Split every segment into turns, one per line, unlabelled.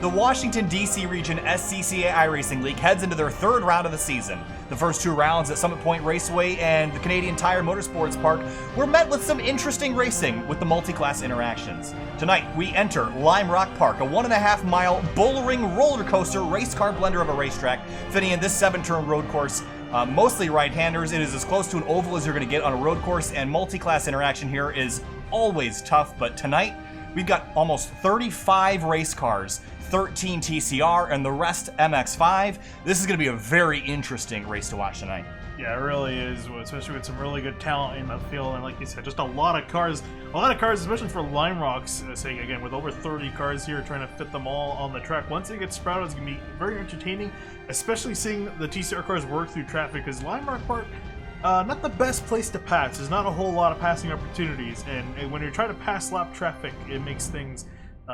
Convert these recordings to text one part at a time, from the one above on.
The Washington, D.C. region SCCA iRacing League heads into their third round of the season. The first two rounds at Summit Point Raceway and the Canadian Tire Motorsports Park were met with some interesting racing with the multi-class interactions. Tonight, we enter Lime Rock Park, a 1.5-mile bullring roller coaster race car blender of a racetrack, fitting in this 7-turn road course. Mostly right-handers. It is as close to an oval as you're going to get on a road course, and multi-class interaction here is always tough, but tonight, we've got almost 35 race cars, 13 TCR, and the rest MX-5. This is going to be a very interesting race to watch tonight.
Yeah, it really is, especially with some really good talent in the field, and like you said, just a lot of cars, especially for Lime Rock's sake, again, with over 30 cars here, trying to fit them all on the track. Once it gets sprouted, it's going to be very entertaining, especially seeing the TCR cars work through traffic, because Lime Rock Park, not the best place to pass. There's not a whole lot of passing opportunities, and when you're trying to pass lap traffic, it makes things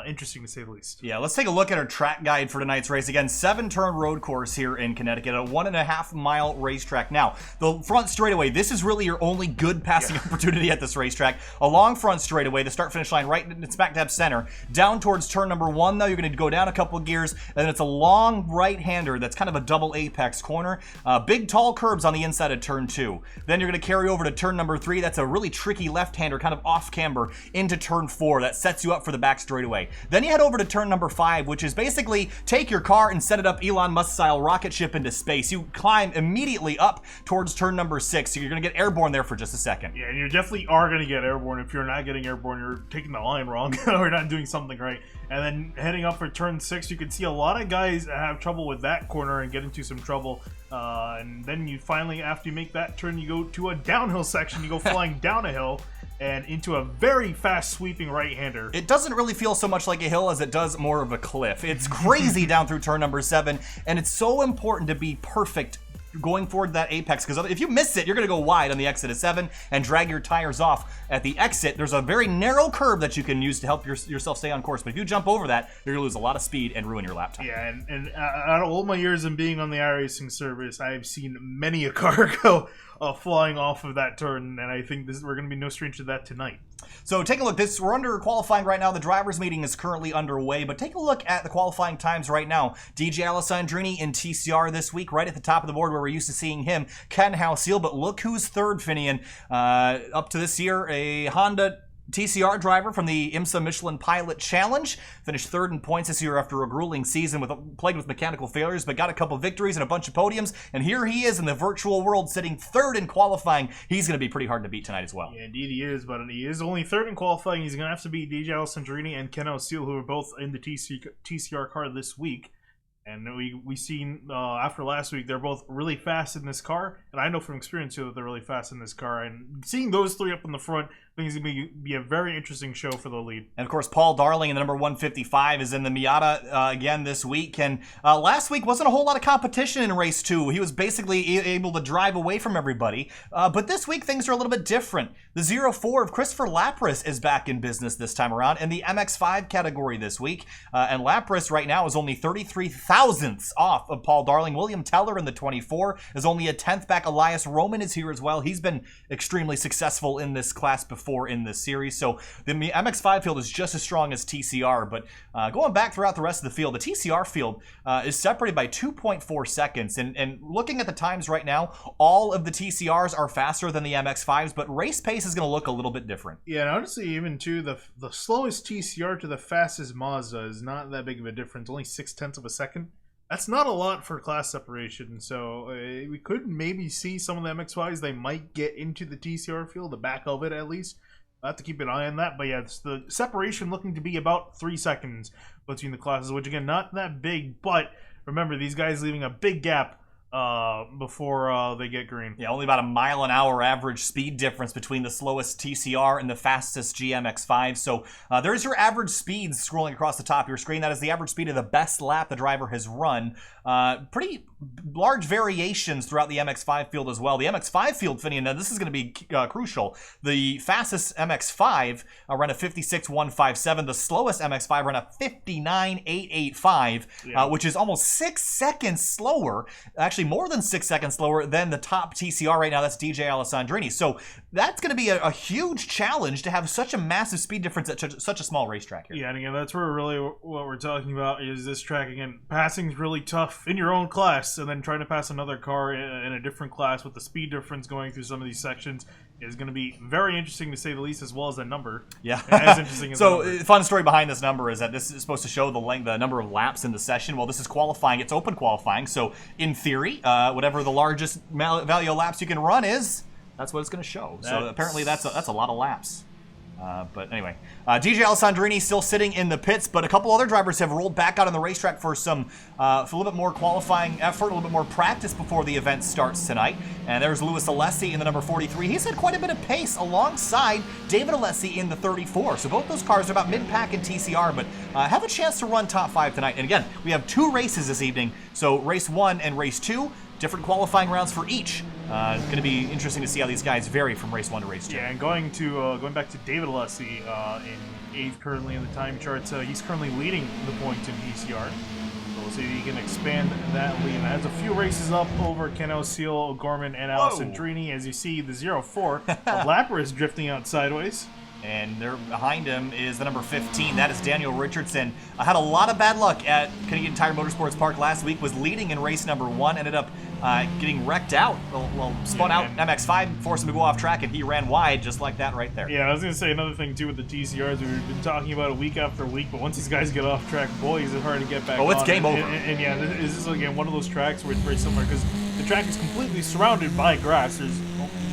interesting to say the least.
Yeah, let's take a look at our track guide for tonight's race. Again, 7-turn road course here in Connecticut, a 1.5-mile racetrack. Now, the front straightaway, this is really your only good passing opportunity at this racetrack. A long front straightaway, the start-finish line right in smack dab center. Down towards turn number 1, though, you're going to go down a couple of gears, and then it's a long right-hander that's kind of a double apex corner. Big, tall curbs on the inside of turn 2. Then you're going to carry over to turn number 3. That's a really tricky left-hander, kind of off-camber, into turn 4. That sets you up for the back straightaway. Then you head over to turn number 5, which is basically take your car and set it up Elon Musk-style rocket ship into space. You climb immediately up towards turn number 6, so you're going to get airborne there for just a second.
Yeah, and you definitely are going to get airborne. If you're not getting airborne, you're taking the line wrong or not doing something right. And then heading up for turn 6, you can see a lot of guys have trouble with that corner and get into some trouble. And then you finally, after you make that turn, you go to a downhill section. You go flying down a hill and into a very fast sweeping right-hander.
It doesn't really feel so much like a hill as it does more of a cliff. It's crazy down through turn number 7, and it's so important to be perfect going forward that apex, because if you miss it, you're going to go wide on the exit of 7 and drag your tires off at the exit. There's a very narrow curve that you can use to help yourself stay on course, but if you jump over that, you're going to lose a lot of speed and ruin your lap time.
Yeah, and out of all my years in being on the iRacing service, I've seen many a car go flying off of that turn, and I think we're going to be no stranger to that tonight.
So take a look. We're under qualifying right now. The drivers' meeting is currently underway, but take a look at the qualifying times right now. DJ Alessandrini in TCR this week, right at the top of the board where we're used to seeing him. Ken Halseal, but look who's third, Finian. Up to this year, a Honda TCR driver from the IMSA Michelin Pilot Challenge. Finished third in points this year after a grueling season plagued with mechanical failures, but got a couple victories and a bunch of podiums. And here he is in the virtual world, sitting third in qualifying. He's going to be pretty hard to beat tonight as well.
Yeah, indeed he is, but he is only third in qualifying. He's going to have to beat DJ Alessandrini and Ken Halseal, who are both in the TCR car this week. And we seen after last week, they're both really fast in this car. And I know from experience too that they're really fast in this car. And seeing those three up in the front, I think it's going to be a very interesting show for the lead.
And of course, Paul Darling in the number 155 is in the Miata again this week. And last week wasn't a whole lot of competition in race 2. He was basically able to drive away from everybody. But this week, things are a little bit different. The 04 of Christopher Lapras is back in business this time around in the MX-5 category this week. And Lapras right now is only 33 thousandths off of Paul Darling. William Teller in the 24 is only a 10th back. Elias Roman is here as well. He's been extremely successful in this class before in this series. So the MX-5 field is just as strong as TCR, but going back throughout the rest of the field, the TCR field is separated by 2.4 seconds. And looking at the times right now, all of the TCRs are faster than the MX-5s, but race pace is going to look a little bit different.
Yeah, and honestly, even too, the slowest TCR to the fastest Mazda is not that big of a difference, only 0.6 of a second. That's not a lot for class separation, so we could maybe see some of the MX-5s, they might get into the TCR field, the back of it at least. I'll have to keep an eye on that, but yeah, it's the separation looking to be about 3 seconds between the classes, which again, not that big, but remember, these guys leaving a big gap before they get green.
Yeah, only about a mile an hour average speed difference between the slowest TCR and the fastest GMX-5. So there's your average speed scrolling across the top of your screen. That is the average speed of the best lap the driver has run. Pretty large variations throughout the MX-5 field as well. The MX-5 field, Finian, now this is going to be crucial. The fastest MX-5 ran a 56.157. The slowest MX-5 ran a 59.885, which is almost 6 seconds slower. Actually, actually more than 6 seconds slower than the top TCR right now. That's DJ Alessandrini. So that's going to be a huge challenge to have such a massive speed difference at such a small racetrack here.
Yeah, and again, that's where really what we're talking about is this track. Again, passing is really tough in your own class, and then trying to pass another car in a different class with the speed difference going through some of these sections is going to be very interesting to say the least, as well as that number.
Yeah.
As interesting as
So, fun story behind this number is that this is supposed to show the number of laps in the session. Well, this is qualifying. It's open qualifying. So, in theory, whatever the largest value of laps you can run is, that's what it's going to show. So, apparently that's a lot of laps. But anyway, DJ Alessandrini still sitting in the pits, but a couple other drivers have rolled back out on the racetrack for for a little bit more qualifying effort, a little bit more practice before the event starts tonight. And there's Louis Alessi in the number 43. He's had quite a bit of pace alongside David Alessi in the 34. So both those cars are about mid-pack in TCR, but have a chance to run top 5 tonight. And again, we have 2 races this evening. So race 1 and race 2. Different qualifying rounds for each. It's going to be interesting to see how these guys vary from race 1 to race 2.
Yeah, and going back to David Alessi in 8th currently in the time charts, he's currently leading the points in PCR. So we'll see if he can expand that lead. And has a few races up over Ken O'Seal, O'Gorman, and Alessandrini. As you see, the 0-4 Lapper is drifting out sideways.
And there behind him is the number 15. That is Daniel Richardson. I had a lot of bad luck at Canadian Tire Motorsports Park last week. Was leading in race number 1. Ended up getting wrecked out. Well, spun out MX-5, forced him to go off track, and he ran wide just like that right there.
Yeah, I was going to say another thing, too, with the TCRs. We've been talking about it week after week, but once these guys get off track, boy, is it hard to get back on.
Oh, it's game over.
And yeah, this is, again, one of those tracks where it's very similar, because the track is completely surrounded by grass. There's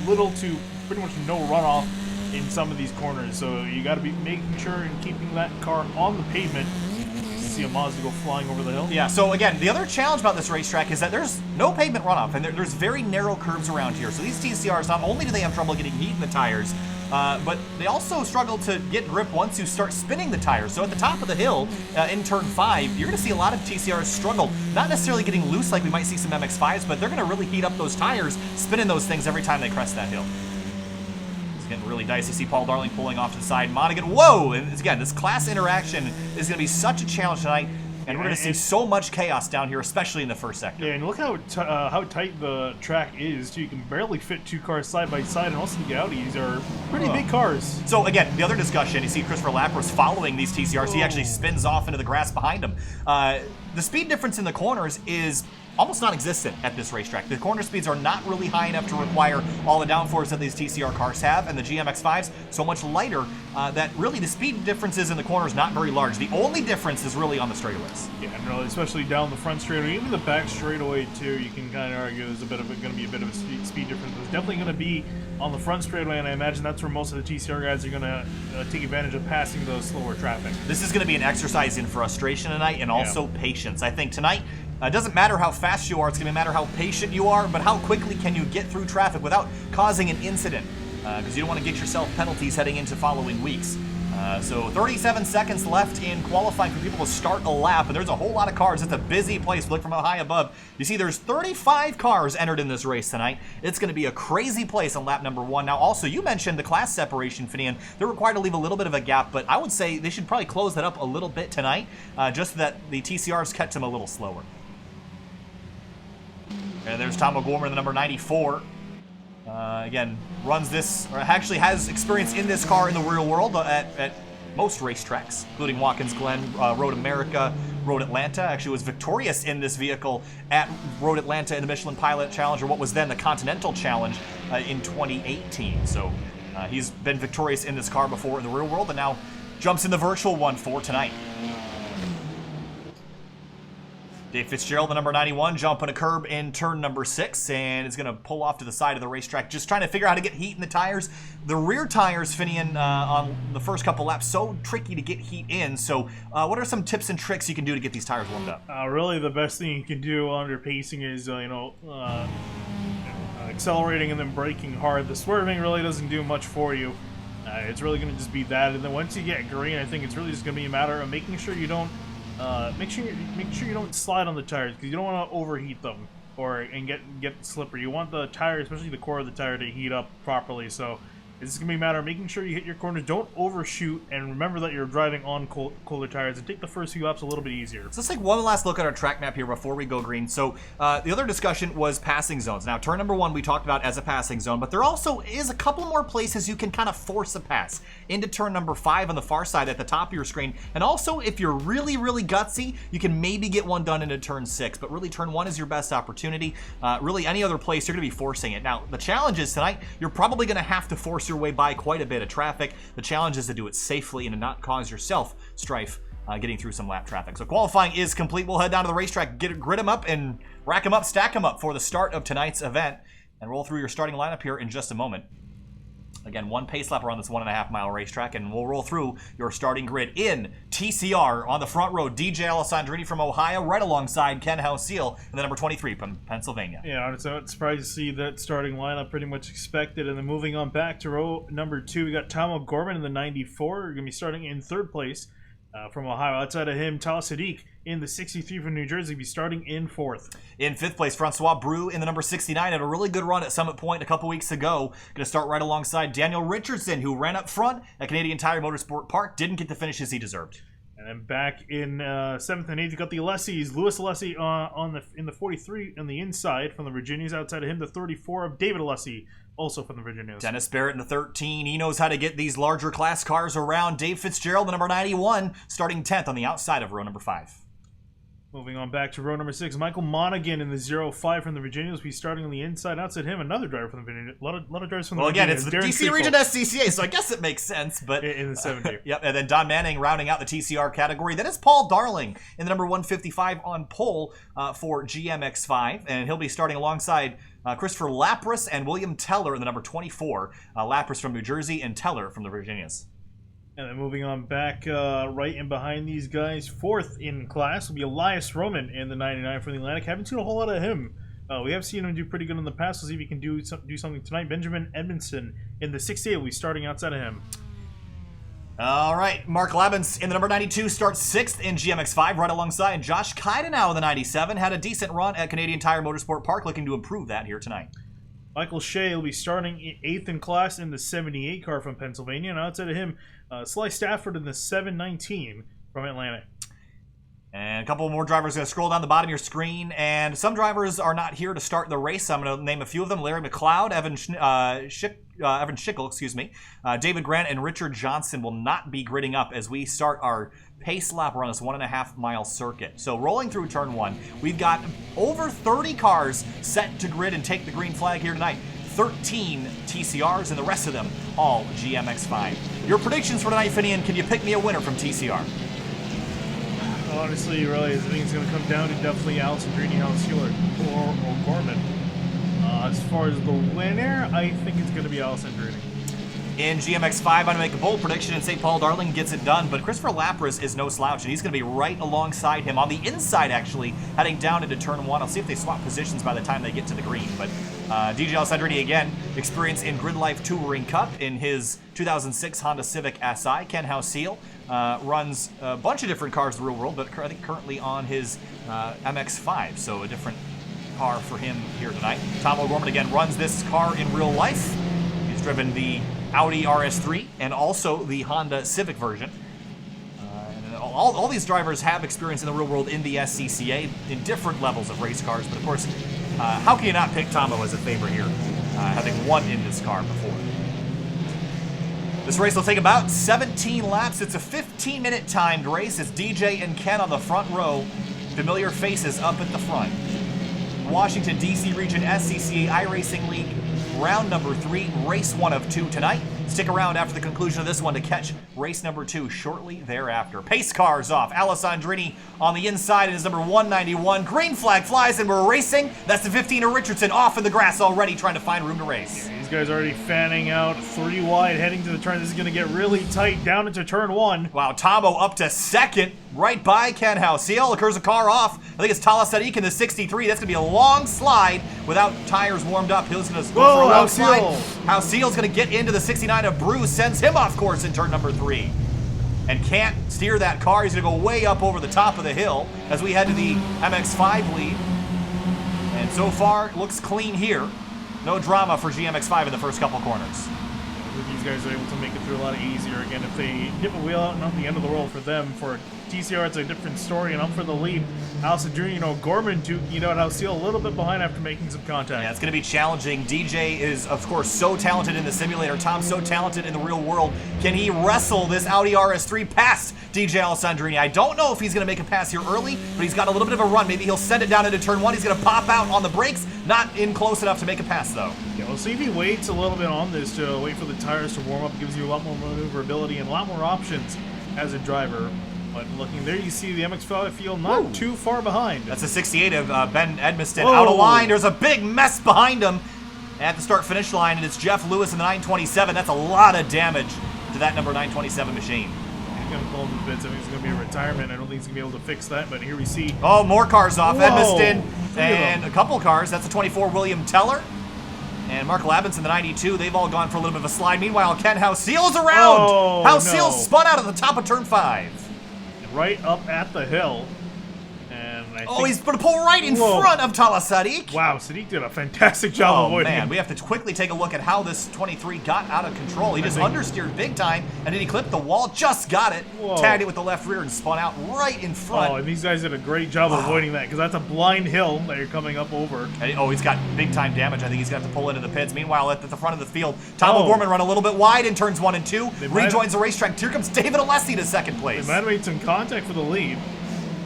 little to pretty much no runoff in some of these corners, so you got to be making sure and keeping that car on the pavement. You see a Mazda go flying over the hill.
Yeah, so again, the other challenge about this racetrack is that there's no pavement runoff, and there's very narrow curves around here. So these TCRs, not only do they have trouble getting heat in the tires, but they also struggle to get grip once you start spinning the tires. So at the top of the hill, in turn 5, you're going to see a lot of TCRs struggle, not necessarily getting loose like we might see some MX-5s, but they're going to really heat up those tires, spinning those things every time they crest that hill. Getting really dicey. See Paul Darling pulling off to the side. Monaghan, whoa! And again, this class interaction is going to be such a challenge tonight, and we're going to see so much chaos down here, especially in the first sector.
Yeah, and look how tight the track is, too. You can barely fit 2 cars side by side, and also the Audis are pretty big cars.
So again, the other discussion, you see Christopher Lapros following these TCRs. He actually spins off into the grass behind him. The speed difference in the corners is almost non-existent at this racetrack. The corner speeds are not really high enough to require all the downforce that these TCR cars have, and the GMX-5s so much lighter that really the speed differences in the corners not very large. The only difference is really on the straightaways.
Yeah, and really, especially down the front straightaway, even the back straightaway too. You can kind of argue there's going to be a bit of a speed difference. There's definitely going to be on the front straightaway, and I imagine that's where most of the TCR guys are going to take advantage of passing the slower traffic.
This is going to be an exercise in frustration tonight and also patience. I think tonight, it doesn't matter how fast you are, it's going to matter how patient you are, but how quickly can you get through traffic without causing an incident, because you don't want to get yourself penalties heading into following weeks. So 37 seconds left in qualifying for people to start a lap, and there's a whole lot of cars. It's a busy place. Look from high above. You see there's 35 cars entered in this race tonight. It's going to be a crazy place on lap number 1. Now also, you mentioned the class separation, Finian. They're required to leave a little bit of a gap, but I would say they should probably close that up a little bit tonight, just so that the TCRs catch them a little slower. And there's Tom O'Gorman, the number 94. Again, runs this, or actually has experience in this car in the real world at most racetracks, including Watkins Glen, Road America, Road Atlanta. Actually was victorious in this vehicle at Road Atlanta in the Michelin Pilot Challenge, or what was then the Continental Challenge in 2018. So he's been victorious in this car before in the real world, and now jumps in the virtual one for tonight. Dave Fitzgerald, the number 91, jumping a curb in turn number 6, and is going to pull off to the side of the racetrack, just trying to figure out how to get heat in the tires. The rear tires, Finian, on the first couple laps, so tricky to get heat in. So what are some tips and tricks you can do to get these tires warmed up?
Really, the best thing you can do under pacing is, accelerating and then braking hard. The swerving really doesn't do much for you. It's really going to just be that. And then once you get green, I think it's really just going to be a matter of making sure you don't make sure you don't slide on the tires, because you don't want to overheat them and get slippery. You want the tire, especially the core of the tire, to heat up properly. So It's going to be a matter of making sure you hit your corners, don't overshoot, and remember that you're driving on colder tires, and take the first few laps a little bit easier.
So let's take one last look at our track map here before we go green. So the other discussion was passing zones. Now, turn number 1 we talked about as a passing zone, but there also is a couple more places you can kind of force a pass into turn number 5 on the far side at the top of your screen. And also, if you're really, really gutsy, you can maybe get one done into turn 6. But really, turn 1 is your best opportunity. Really, any other place, you're going to be forcing it. Now, the challenge is tonight, you're probably going to have to force your way by quite a bit of traffic. The challenge is to do it safely and to not cause yourself strife getting through some lap traffic. So qualifying is complete. We'll head down to the racetrack, grid them up and rack them up, stack them up for the start of tonight's event, and roll through your starting lineup here in just a moment. Again, 1 pace lap around this 1.5-mile racetrack, and we'll roll through your starting grid in TCR on the front row. DJ Alessandrini from Ohio, right alongside Ken House-Seal, and the number 23 from Pennsylvania.
Yeah, I'm not surprised to see that starting lineup, pretty much expected. And then moving on back to row number 2, we got Tom O'Gorman in the 94. We're going to be starting in 3rd place from Ohio. Outside of him, Tal Sadiq in the 63 from New Jersey, will be starting in 4th.
In 5th place, Francois Brou in the number 69 had a really good run at Summit Point a couple weeks ago. Going to start right alongside Daniel Richardson, who ran up front at Canadian Tire Motorsport Park. Didn't get the finishes he deserved.
And then back in 7th and 8th, you got the Alessis. Lewis Alessi in the 43 on the inside from the Virginias. Outside of him, the 34 of David Alessi, also from the Virginias.
Dennis Barrett in the 13. He knows how to get these larger class cars around. Dave Fitzgerald, the number 91, starting 10th on the outside of row number 5.
Moving on back to row number 6, Michael Monaghan in the 05 from the Virginias will be starting on the inside. Outside him, another driver from the Virginias. A lot of drivers from the Virginias.
Well, again, it's the DC Region SCCA, so I guess it makes sense. But
in the 70.
Yep, and then Don Manning rounding out the TCR category. Then it's Paul Darling in the number 155 on pole for GMX5, and he'll be starting alongside Christopher Lapras and William Teller in the number 24. Lapras from New Jersey and Teller from the Virginias.
And then moving on back right in behind these guys, 4th in class will be Elias Roman in the 99 from the Atlantic. Haven't seen a whole lot of him. We have seen him do pretty good in the past. We'll see if he can do something tonight. Benjamin Edmondson in the 68 will be starting outside of him.
All right, Mark Labens in the number 92 starts 6th in GMX5, right alongside Josh Keidenau in the 97. Had a decent run at Canadian Tire Motorsport Park, looking to improve that here tonight.
Michael Shea will be starting 8th in class in the 78 car from Pennsylvania, and outside of him, Sly Stafford in the 719 from Atlanta.
And a couple more drivers are going to scroll down the bottom of your screen, and some drivers are not here to start the race. I'm going to name a few of them: Larry Macleod, Evan Schickel, David Grant, and Richard Johnson will not be gridding up as we start our pace lap around this 1.5-mile circuit. So rolling through turn 1, we've got over 30 cars set to grid and take the green flag here tonight. 13 TCRs, and the rest of them all GMX5. Your predictions for tonight, Finian, can you pick me a winner from TCR?
Honestly, really, I think it's going to come down to definitely Allison Greeny, House-Seal, or O'Gorman. As far as the winner, I think it's going to be Allison Greeny.
In GMX5, I'm going to make a bold prediction and say Paul Darling gets it done, but Christopher Lapras is no slouch, and he's going to be right alongside him on the inside, actually, heading down into turn 1. I'll see if they swap positions by the time they get to the green, but DJ Alessandrini, again, experience in Grid Life Touring Cup in his 2006 Honda Civic SI. Ken House-Seal runs a bunch of different cars in the real world, but I think currently on his MX5, so a different car for him here tonight. Tom O'Gorman, again, runs this car in real life. He's driven the Audi RS3 and also the Honda Civic version. And all these drivers have experience in the real world in the SCCA in different levels of race cars, but of course, how can you not pick Tomo as a favorite here, having won in this car before? This race will take about 17 laps. It's a 15-minute timed race. It's DJ and Ken on the front row. Familiar faces up at the front. Washington, D.C. Region SCCA iRacing League, round number 3, race 1 of 2 tonight. Stick around after the conclusion of this one to catch race number 2 shortly thereafter. Pace cars off. Alessandrini on the inside is number 191. Green flag flies and we're racing. That's the 15 of Richardson off in the grass already trying to find room to race.
These guys already fanning out 3 wide heading to the turn. This is going to get really tight down into turn 1.
Wow, Tomo up to 2nd, right by Ken House-Seal. Occurs a car off. I think it's Tal Sadiq in the 63. That's going to be a long slide without tires warmed up. Hill's going to go for a long slide. House-Seal's going to get into the 69 of Bruce, sends him off course in turn number 3. And can't steer that car. He's going to go way up over the top of the hill as we head to the MX5 lead. And so far, it looks clean here. No drama for GMX5 in the first couple corners.
these guys are able to make it through a lot easier. Again, if they dip a wheel out, not the end of the world for them. For TCR, it's a different story, and up for the lead. Allison Jr., Gorman duking out Alceel a little bit behind after making some contact.
Yeah, it's going to be challenging. DJ is, of course, so talented in the simulator. Tom's so talented in the real world. Can he wrestle this Audi RS3 past DJ Alessandrini? I don't know if he's going to make a pass here early, but he's got a little bit of a run. Maybe he'll send it down into turn one. He's going to pop out on the brakes. Not in close enough to make a pass, though.
Yeah, we'll see if he waits a little bit on this to wait for the tires to warm up. Gives you a lot more maneuverability and a lot more options as a driver. But looking there, you see the MX-5 field not too far behind.
That's a 68 of Ben Edmiston out of line. There's a big mess behind him at the start-finish line, and it's Jeff Lewis in the 927. That's a lot of damage to that number 927 machine.
He's going to pull him to bits. I think it's going to be a retirement. I don't think he's going to be able to fix that, but here we see.
Oh, more cars off.
Whoa,
Edmiston and a couple cars. That's a 24 William Teller. And Mark Labins in the 92, they've all gone for a little bit of a slide. Meanwhile, Ken Houseal is around.
Oh,
Houseal
no.
spun out at the top of turn 5.
Right up at the hill. And I think,
he's going to pull right in front of Tala Sadiq.
wow, Sadiq did a fantastic job avoiding
man,
him.
we have to quickly take a look at how this 23 got out of control. He just understeered big time, and then he clipped the wall, just got it, tagged it with the left rear, and spun out right in front.
Oh, and these guys did a great job avoiding that, because that's a blind hill that you're coming up over.
And, he's got big time damage. I think he's got to pull into the pits. Meanwhile, at the front of the field, Tom O'Gorman run a little bit wide in turns 1 and 2. Rejoins the racetrack. Here comes David Alessi to second place.
They might have made some contact for the lead.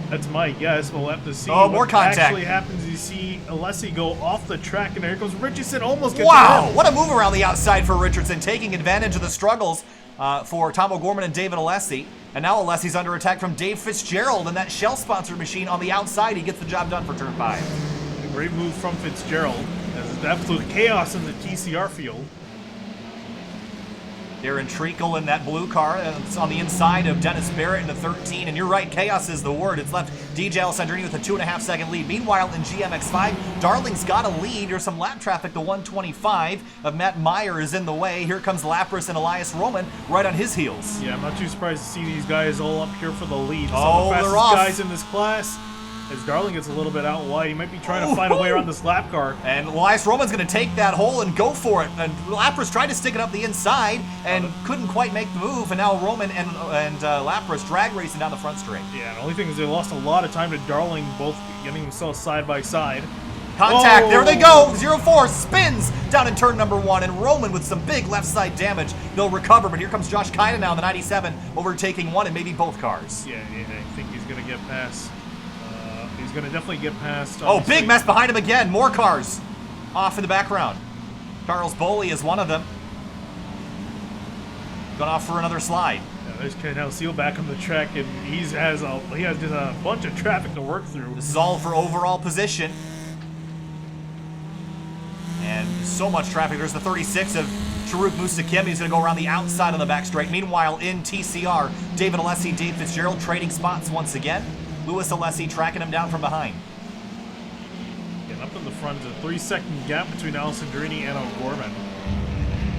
That's my guess. We'll have to see
more contact.
actually happens. You see Alessi go off the track, and there goes Richardson, almost gets him.
What a move around the outside for Richardson, taking advantage of the struggles for Tom O'Gorman and David Alessi. And now Alessi's under attack from Dave Fitzgerald and that Shell-sponsored machine on the outside. He gets the job done for turn 5.
A great move from Fitzgerald. There's absolute chaos in the TCR field.
Darren Treacle in that blue car. It's on the inside of Dennis Barrett in the 13. And you're right, chaos is the word. It's left DJ Alessandrini with a 2.5-second lead. Meanwhile, in GMX5, Darling's got a lead. There's some lap traffic. The 125 of Matt Meyer is in the way. Here comes Lapras and Elias Roman right on his heels.
Yeah, I'm not too surprised to see these guys all up here for the lead. Some
Oh,
of the
they're
fastest
off.
guys in this class. As Darling gets a little bit out wide, he might be trying to find a way around this lap car.
And Elias Roman's going to take that hole and go for it. And Lapras tried to stick it up the inside and couldn't quite make the move. And now Roman and Lapras drag racing down the front straight.
Yeah, the only thing is they lost a lot of time to Darling, both getting themselves side by side.
Contact, there they go. 0-4 spins down in turn number 1. And Roman with some big left side damage. They'll recover, but here comes Josh Kaida now in the 97, overtaking one and maybe both cars.
Yeah, I think he's going to get past. He's going to definitely get past.
Big mess behind him again. More cars off in the background. Charles Boley is one of them. Going off for another slide.
Yeah, there's Ken Houseal back on the track, and he has just a bunch of traffic to work through.
This is all for overall position. And so much traffic. There's the 36 of Sharuk Musakim. He's going to go around the outside on the back straight. Meanwhile, in TCR, David Alessi, Dave Fitzgerald trading spots once again. Louis Alessi tracking him down from behind.
Getting up in the front is a 3-second gap between Alessandrini and O'Gorman.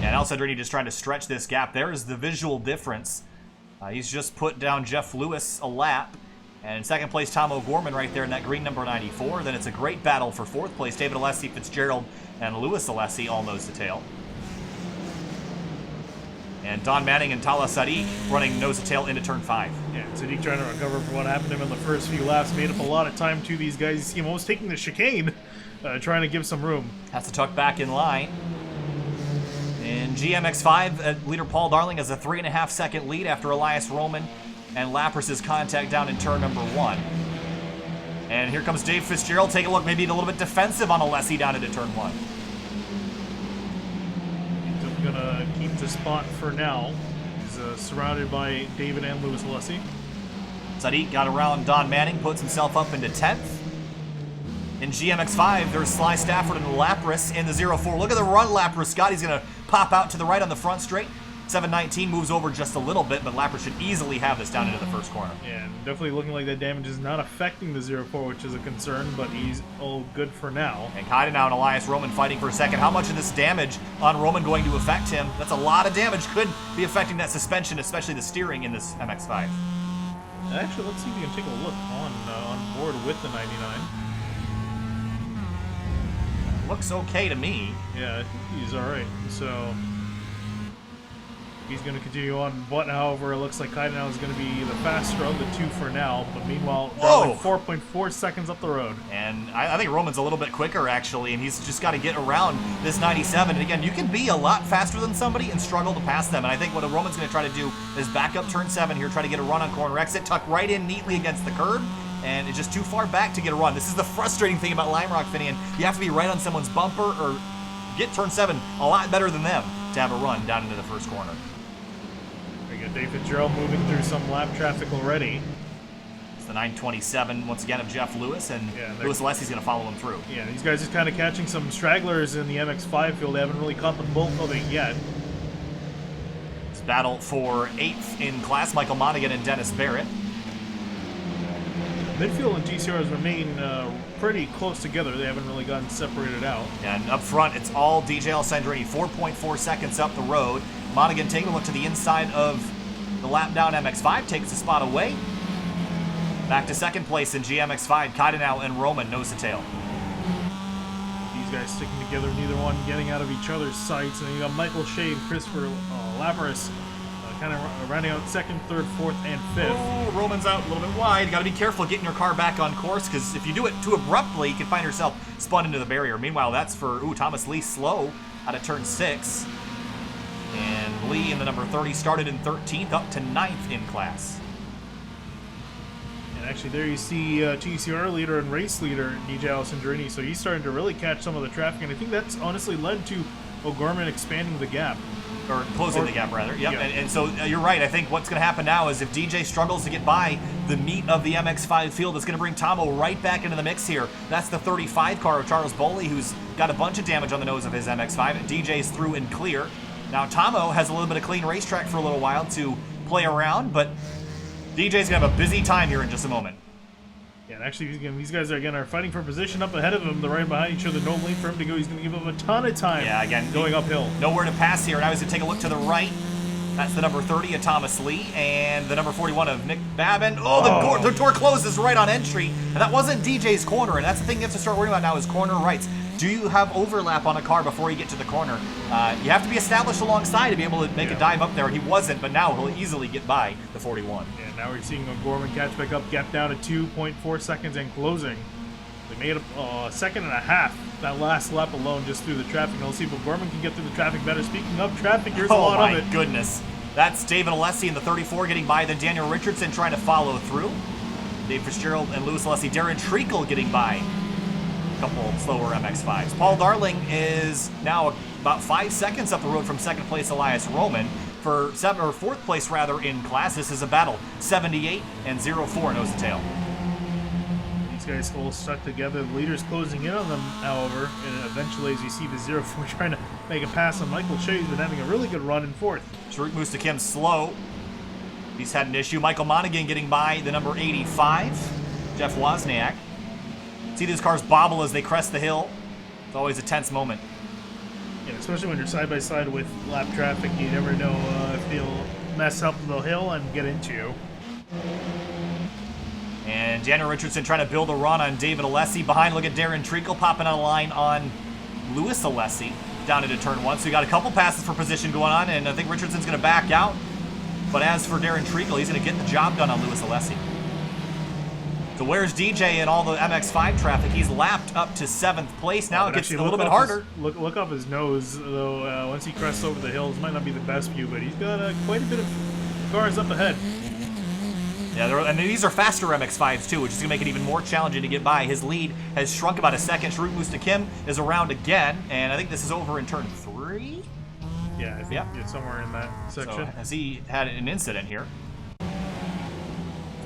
And Alessandrini just trying to stretch this gap. There is the visual difference. He's just put down Jeff Lewis a lap. And in second place, Tom O'Gorman right there in that green number 94. Then it's a great battle for fourth place. David Alessi, Fitzgerald, and Louis Alessi all nose to tail. And Don Manning and Tala Sadiq running nose to tail into turn 5.
Yeah, Sadiq trying to recover from what happened to him in the first few laps. Made up a lot of time to these guys. You see him almost taking the chicane, trying to give some room.
Has to tuck back in line. In GMX5, leader Paul Darling has a 3.5-second lead after Elias Roman and Lapras' contact down in turn number 1. And here comes Dave Fitzgerald. Take a look, maybe a little bit defensive on Alessi down into turn 1.
He's gonna keep the spot for now. He's surrounded by David and Louis Alessi.
Sadiq got around Don Manning, puts himself up into 10th. In GMX5, there's Sly Stafford and Lapras in the 0-4. Look at the run, Lapras. Scott, he's going to pop out to the right on the front straight. 719 moves over just a little bit, but Lapras should easily have this down into the first corner.
Yeah, definitely looking like that damage is not affecting the 0-4, which is a concern, but he's all good for now.
And Kaida now and Elias Roman fighting for a second. How much of this damage on Roman going to affect him? That's a lot of damage. Could be affecting that suspension, especially the steering in this MX-5.
Actually, let's see if we can take a look on board with the 99.
Looks okay to me.
Yeah, I think he's all right. So He's going to continue on, but however, it looks like Kaidenau is going to be the faster of the two for now. But meanwhile, like 4.4 seconds up the road.
And I think Roman's a little bit quicker, actually, and he's just got to get around this 97. And again, you can be a lot faster than somebody and struggle to pass them. And I think what Roman's going to try to do is back up turn 7 here, try to get a run on corner exit, tuck right in neatly against the curb, and it's just too far back to get a run. This is the frustrating thing about Lime Rock, Finian. You have to be right on someone's bumper or get turn 7 a lot better than them to have a run down into the first corner.
We got Dave Fitzgerald moving through some lap traffic already.
It's the 927 once again of Jeff Lewis, and Louis Alessi's going to follow him through.
Yeah, these guys just kind of catching some stragglers in the MX-5 field. They haven't really caught the bulk of it yet.
It's battle for 8th in class, Michael Monaghan and Dennis Barrett.
Midfield and GCRs remain pretty close together. They haven't really gotten separated out.
And up front, it's all DJ Alessandrini, 4.4 seconds up the road. Monaghan taking a look to the inside of the lap down MX-5, takes a spot away. Back to second place in GMX-5, Kaidenau and Roman nose to tail.
These guys sticking together, neither one getting out of each other's sights. And then you got Michael Shea and Christopher Laveris kind of rounding out second, third, fourth, and fifth.
Oh, Roman's out a little bit wide. You got to be careful getting your car back on course, because if you do it too abruptly, you can find yourself spun into the barrier. Meanwhile, that's for Thomas Lee slow out of turn 6. And Lee in the number 30 started in 13th, up to 9th in class.
And actually there you see TCR leader and race leader, DJ Alessandrini. So he's starting to really catch some of the traffic, and I think that's honestly led to O'Gorman expanding the gap.
Or closing the gap, rather. Yep. Yeah. And so you're right. I think what's going to happen now is if DJ struggles to get by the meat of the MX-5 field, it's going to bring Tomo right back into the mix here. That's the 35 car of Charles Boley, who's got a bunch of damage on the nose of his MX-5. DJ's through and clear. Now Tomo has a little bit of clean racetrack for a little while to play around, but DJ's going to have a busy time here in just a moment.
Yeah, and actually, these guys are fighting for position up ahead of him. They're right behind each other. No lane for him to go. He's going to give him a ton of time.
Yeah, again,
going uphill.
Nowhere to pass here. Now he's going to take a look to the right. That's the number 30 of Thomas Lee and the number 41 of Nick Babin. Oh, the door closes right on entry. And that wasn't DJ's corner. And that's the thing you have to start worrying about now is corner rights. Do you have overlap on a car before you get to the corner? You have to be established alongside to be able to make a dive up there. He wasn't, but now he'll easily get by the 41.
Yeah, now we're seeing O'Gorman catch back up, gap down to 2.4 seconds and closing. They made a second and a half that last lap alone just through the traffic. And we'll see if O'Gorman can get through the traffic better. Speaking of traffic, here's a lot of it.
Oh my goodness. That's David Alessi in the 34 getting by, then Daniel Richardson trying to follow through. Dave Fitzgerald and Louis Alessi. Darren Treacle getting by. Couple slower MX-5s. Paul Darling is now about 5 seconds up the road from second place Elias Roman. For fourth place rather in class, this is a battle 78 and 04 nose to tail.
These guys all stuck together. The leader's closing in on them, however, and eventually as you see the 04 trying to make a pass on Michael Shea, who's been having a really good run in fourth.
Sharuk Mustakim slow. He's had an issue. Michael Monaghan getting by the number 85, Jeff Wozniak. See these cars bobble as they crest the hill. It's always a tense moment.
Yeah, especially when you're side by side with lap traffic, you never know if they'll mess up the hill and get into you.
And Daniel Richardson trying to build a run on David Alessi. Behind, look at Darren Treacle popping out a line on Louis Alessi down into turn 1. So you got a couple passes for position going on, and I think Richardson's going to back out. But as for Darren Treacle, he's going to get the job done on Louis Alessi. So where's DJ and all the MX-5 traffic? He's lapped up to 7th place. Now it gets a little bit harder.
Look up his nose, though. Once he crests over the hills, might not be the best view, but he's got quite a bit of cars up ahead.
Yeah, and these are faster MX-5s too, which is going to make it even more challenging to get by. His lead has shrunk about a second. Sharuk Mustakim is around again, and I think this is over in turn 3?
Yeah, I think it's somewhere in that section.
So, as he had an incident here.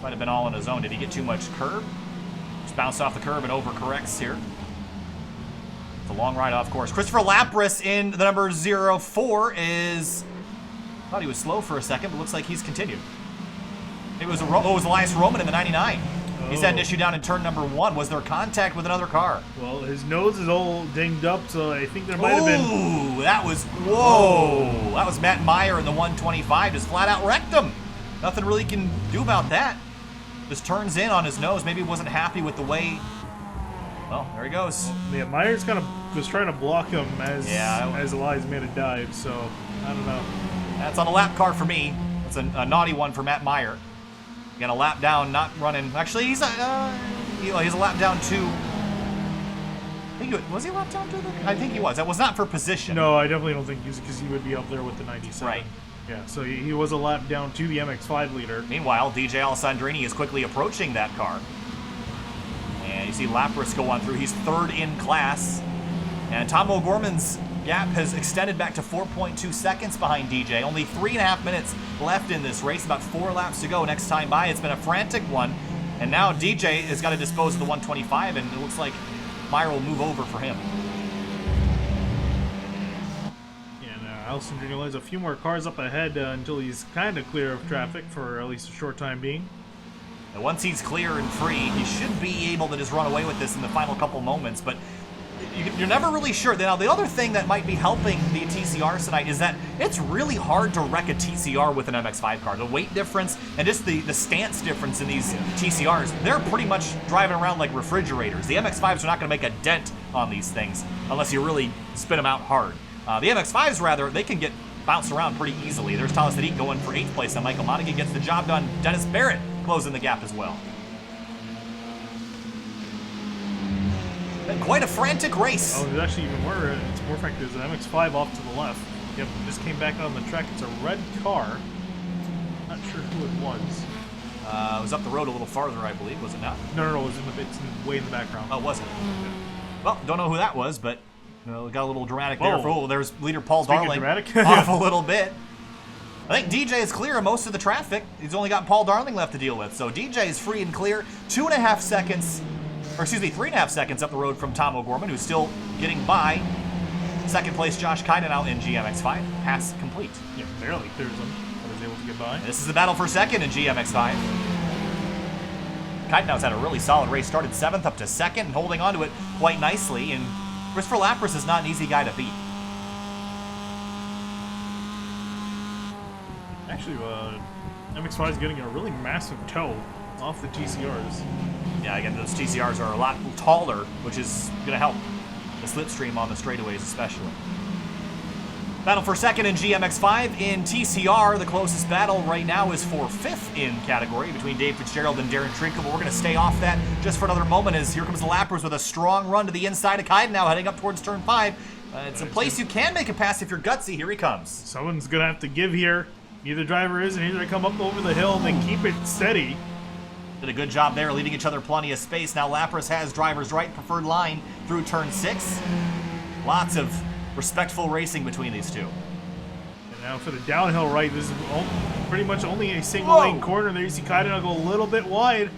Might have been all on his own. Did he get too much curb? Just bounced off the curb and overcorrects here. It's a long ride off course. Christopher Lapras in the number 04 is... Thought he was slow for a second, but looks like he's continued. It was Elias Roman in the 99. He's had an issue down in turn number 1. Was there contact with another car?
Well, his nose is all dinged up, so I think there might have been...
Ooh, that was... Whoa! That was Matt Meyer in the 125. Just flat out wrecked him. Nothing really can do about that. Just turns in on his nose. Maybe he wasn't happy with the way... Well, there he goes.
Yeah, Myers kind of was trying to block him as Elias made a dive, so I don't know.
That's on the lap car for me. That's a naughty one for Matt Meyer. Again, a lap down, not running. Actually, he's a lap down 2. Was he a lap down 2? I think he was. That was not for position.
No, I definitely don't think he was, because he would be up there with the 97.
Right.
Yeah, so he was a lap down to the MX-5 leader.
Meanwhile, DJ Alessandrini is quickly approaching that car. And you see Lapras go on through. He's 3rd in class. And Tom O'Gorman's gap has extended back to 4.2 seconds behind DJ. Only 3.5 minutes left in this race. About 4 laps to go next time by. It's been a frantic one. And now DJ has got to dispose of the 125, and it looks like Meyer will move over for him.
And Alessandrini has a few more cars up ahead until he's kind of clear of traffic for at least a short time being.
And once he's clear and free, he should be able to just run away with this in the final couple moments. But you're never really sure. Now, the other thing that might be helping the TCRs tonight is that it's really hard to wreck a TCR with an MX-5 car. The weight difference and just the stance difference in these TCRs, they're pretty much driving around like refrigerators. The MX-5s are not going to make a dent on these things unless you really spin them out hard. The MX-5s, rather, they can get bounced around pretty easily. There's Talas Sadiq going for 8th place, and Michael Monaghan gets the job done. Dennis Barrett closing the gap as well. Been quite a frantic race.
Oh, there's actually even more. It's more frantic. There's an MX-5 off to the left. Yep, just came back on the track. It's a red car. Not sure who it was.
It was up the road a little farther, I believe, was it not?
No, it was way in the background.
Oh, was it?
Yeah.
Well, don't know who that was, but got a little dramatic
Whoa.
there. Oh, there's leader Paul
Speaking
Darling
dramatic.
off a little bit. I think DJ is clear of most of the traffic. He's only got Paul Darling left to deal with. So DJ is free and clear. 2.5 seconds, or excuse me, 3.5 seconds up the road from Tom O'Gorman, who's still getting by. 2nd place, Josh Kynan out in GMX5. Pass complete.
Yeah, barely clears him, but is able to get by.
This is the battle for 2nd in GMX5. Kytenau's had a really solid race. Started 7th up to 2nd and holding on to it quite nicely. And Christopher Lapras is not an easy guy to beat.
Actually, MX-5 is getting a really massive tow off the TCRs.
Yeah, again, those TCRs are a lot taller, which is going to help the slipstream on the straightaways especially. Battle for 2nd in GMX5. In TCR, the closest battle right now is for 5th in category between Dave Fitzgerald and Darren Trinkle, but we're going to stay off that just for another moment as here comes the Lapras with a strong run to the inside of Kaiden now heading up towards turn 5. It's a place you can make a pass if you're gutsy. Here he comes.
Someone's going to have to give here. Neither driver is, and either they come up over the hill and they keep it steady.
Did a good job there, leaving each other plenty of space. Now Lapras has driver's right preferred line through turn 6. Lots of respectful racing between these two.
And now for the downhill right, this is pretty much only a single lane corner. There you see Kaiden go a little bit wide.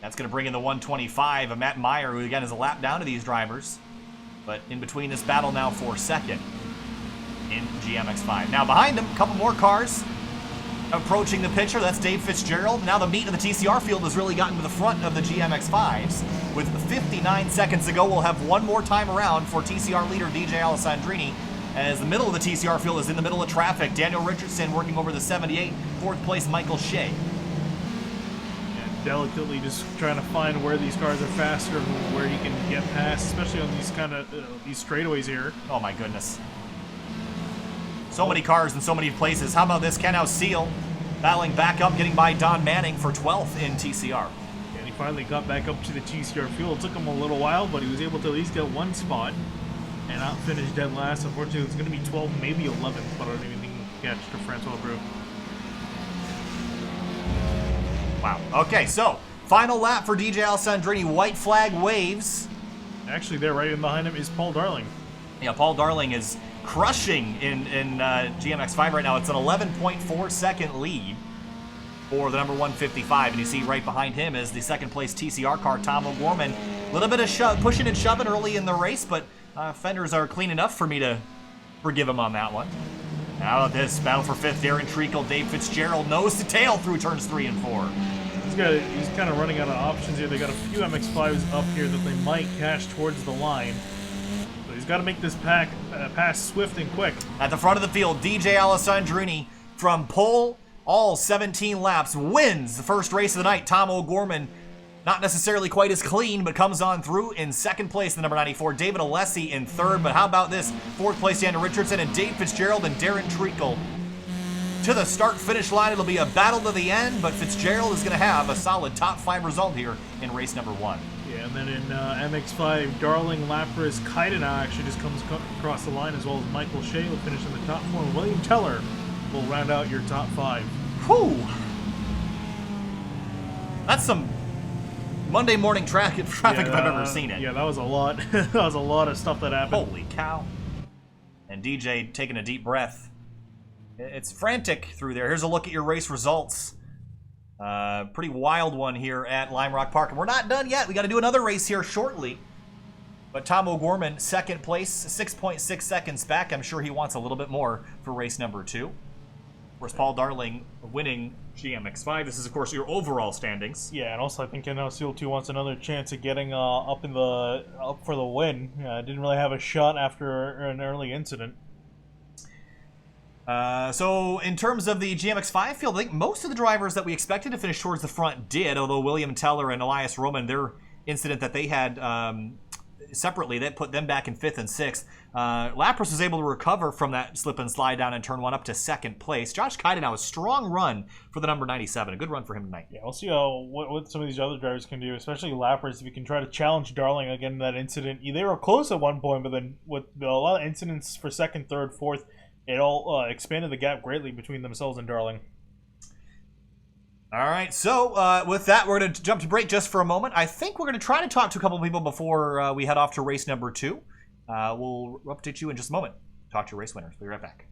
That's going to bring in the 125 of Matt Meyer, who again is a lap down to these drivers. But in between this battle now for 2nd in GMX5. Now behind him, a couple more cars approaching the picture. That's Dave Fitzgerald. Now the meat of the TCR field has really gotten to the front of the GMX5s. With 59 seconds to go, we'll have one more time around for TCR leader DJ Alessandrini, as the middle of the TCR field is in the middle of traffic. Daniel Richardson working over the 78. 4th place, Michael Shea.
And delicately just trying to find where these cars are faster and where he can get past, especially on these kind of these straightaways here.
Oh my goodness. So many cars in so many places. How about this? Ken Seal battling back up, getting by Don Manning for 12th in TCR.
And he finally got back up to the TCR field. It took him a little while, but he was able to at least get one spot and not finish dead last. Unfortunately, it's going to be 12th, maybe 11th, but I don't even think he can catch to Francois Breu.
Wow. Okay, so final lap for DJ Alessandrini. White flag waves.
Actually, there right in behind him is Paul Darling.
Yeah, Paul Darling is crushing in GMX5 right now. It's an 11.4 second lead for the number 155, and you see right behind him is the 2nd place TCR car, Tom O'Gorman. A little bit of pushing and shoving early in the race, but fenders are clean enough for me to forgive him on that one. Now this battle for 5th, Darren Treacle, Dave Fitzgerald, nose to tail through turns 3 and 4.
He's kind of running out of options here. They got a few MX-5s up here that they might cash towards the line. He's got to make this pass swift and quick.
At the front of the field, DJ Alessandrini from pole, all 17 laps, wins the first race of the night. Tom O'Gorman, not necessarily quite as clean, but comes on through in 2nd place, the number 94. David Alessi in 3rd, but how about this? 4th place, Daniel Richardson, and Dave Fitzgerald and Darren Treacle to the start-finish line. It'll be a battle to the end, but Fitzgerald is going to have a solid top 5 result here in race number 1.
Yeah, and then in MX5, Darling, Lapras, Kaidana actually just comes across the line, as well as Michael Shea will finish in the top 4. And William Teller will round out your top 5.
Whew! That's some Monday morning traffic if I've ever seen it.
Yeah, that was a lot. That was a lot of stuff that happened.
Holy cow. And DJ taking a deep breath. It's frantic through there. Here's a look at your race results. Pretty wild one here at Lime Rock Park. And we're not done yet. We got to do another race here shortly. But Tom O'Gorman, second place, 6.6 seconds back. I'm sure he wants a little bit more for race number 2. Of course, Paul Darling winning GMX5. This is, of course, your overall standings.
Yeah, and also I think Seal 2 wants another chance at getting up for the win. Didn't really have a shot after an early incident.
So in terms of the GMX5 field, I think most of the drivers that we expected to finish towards the front did, although William Teller and Elias Roman, their incident that they had separately, that put them back in 5th and 6th. Lapras was able to recover from that slip and slide down in turn 1 up to 2nd place. Josh Kaidana, a strong run for the number 97. A good run for him tonight.
Yeah, we'll see what some of these other drivers can do, especially Lapras, if he can try to challenge Darling again in that incident. They were close at one point, but then with a lot of incidents for 2nd, 3rd, 4th, it all expanded the gap greatly between themselves and Darling.
All right, so with that, we're going to jump to break just for a moment. I think we're going to try to talk to a couple of people before we head off to race number 2. We'll update you in just a moment. Talk to your race winners. We'll be right back.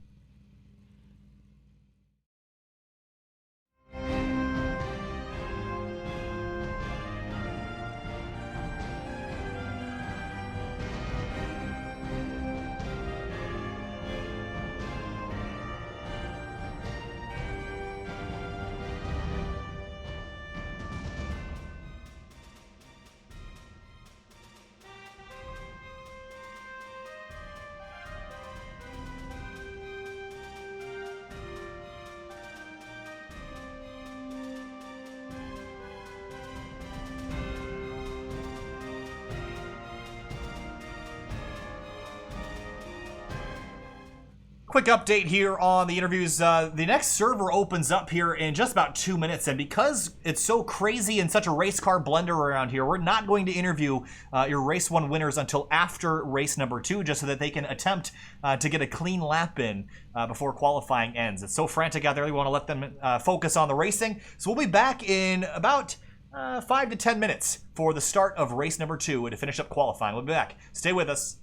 Quick update here on the interviews. The next server opens up here in just about 2 minutes, and because it's so crazy and such a race car blender around here, we're not going to interview your race 1 winners until after race number 2, just so that they can attempt to get a clean lap in before qualifying ends. It's so frantic out there, we want to let them focus on the racing. So we'll be back in about 5 to 10 minutes for the start of race number 2 to finish up qualifying. We'll be back. Stay with us.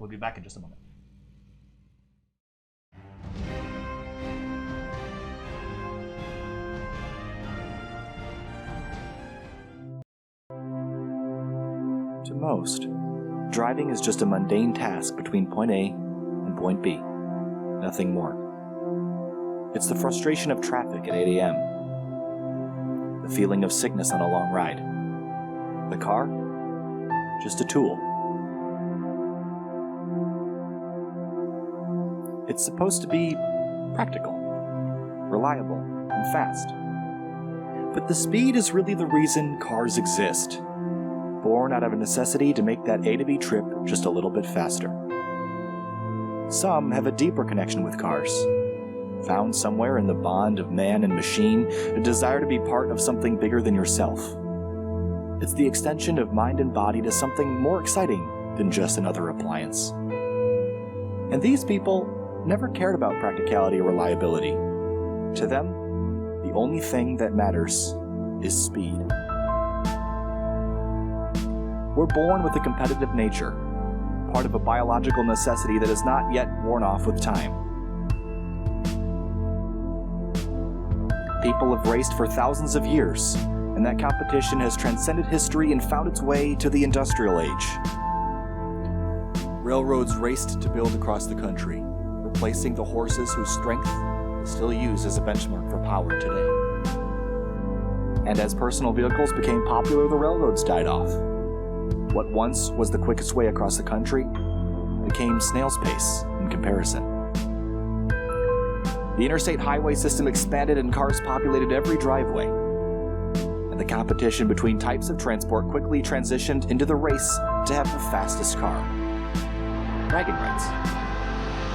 We'll be back in just a moment.
To most, driving is just a mundane task between point A and point B. Nothing more. It's the frustration of traffic at 8 a.m. The feeling of sickness on a long ride. The car? Just a tool. It's supposed to be practical, reliable, and fast. But the speed is really the reason cars exist. Born out of a necessity to make that A to B trip just a little bit faster. Some have a deeper connection with cars, found somewhere in the bond of man and machine, a desire to be part of something bigger than yourself. It's the extension of mind and body to something more exciting than just another appliance. And these people never cared about practicality or reliability. To them, the only thing that matters is speed. We're born with a competitive nature, part of a biological necessity that is not yet worn off with time. People have raced for thousands of years, and that competition has transcended history and found its way to the industrial age. Railroads raced to build across the country, replacing the horses whose strength is still used as a benchmark for power today. And as personal vehicles became popular, the railroads died off. What once was the quickest way across the country became snail's pace in comparison. The interstate highway system expanded and cars populated every driveway. And the competition between types of transport quickly transitioned into the race to have the fastest car. Bragging rights.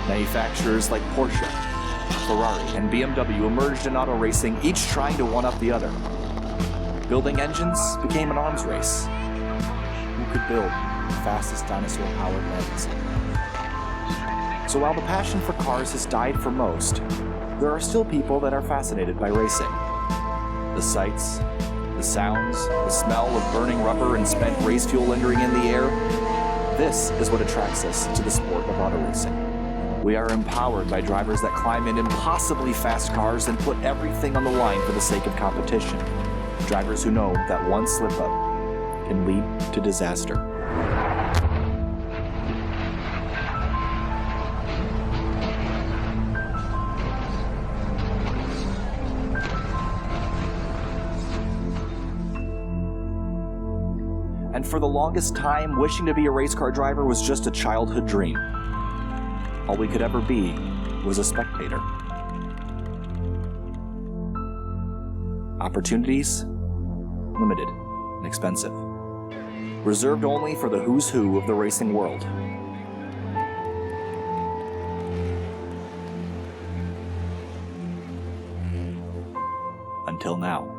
Manufacturers like Porsche, Ferrari and BMW emerged in auto racing, each trying to one-up the other. Building engines became an arms race. Who could build the fastest dinosaur-powered lens? So while the passion for cars has died for most, there are still people that are fascinated by racing. The sights, the sounds, the smell of burning rubber and spent race fuel lingering in the air. This is what attracts us to the sport of auto racing. We are empowered by drivers that climb in impossibly fast cars and put everything on the line for the sake of competition. Drivers who know that one slip-up can lead to disaster. And for the longest time, wishing to be a race car driver was just a childhood dream. All we could ever be was a spectator. Opportunities? Limited and expensive. Reserved only for the who's who of the racing world. Until now.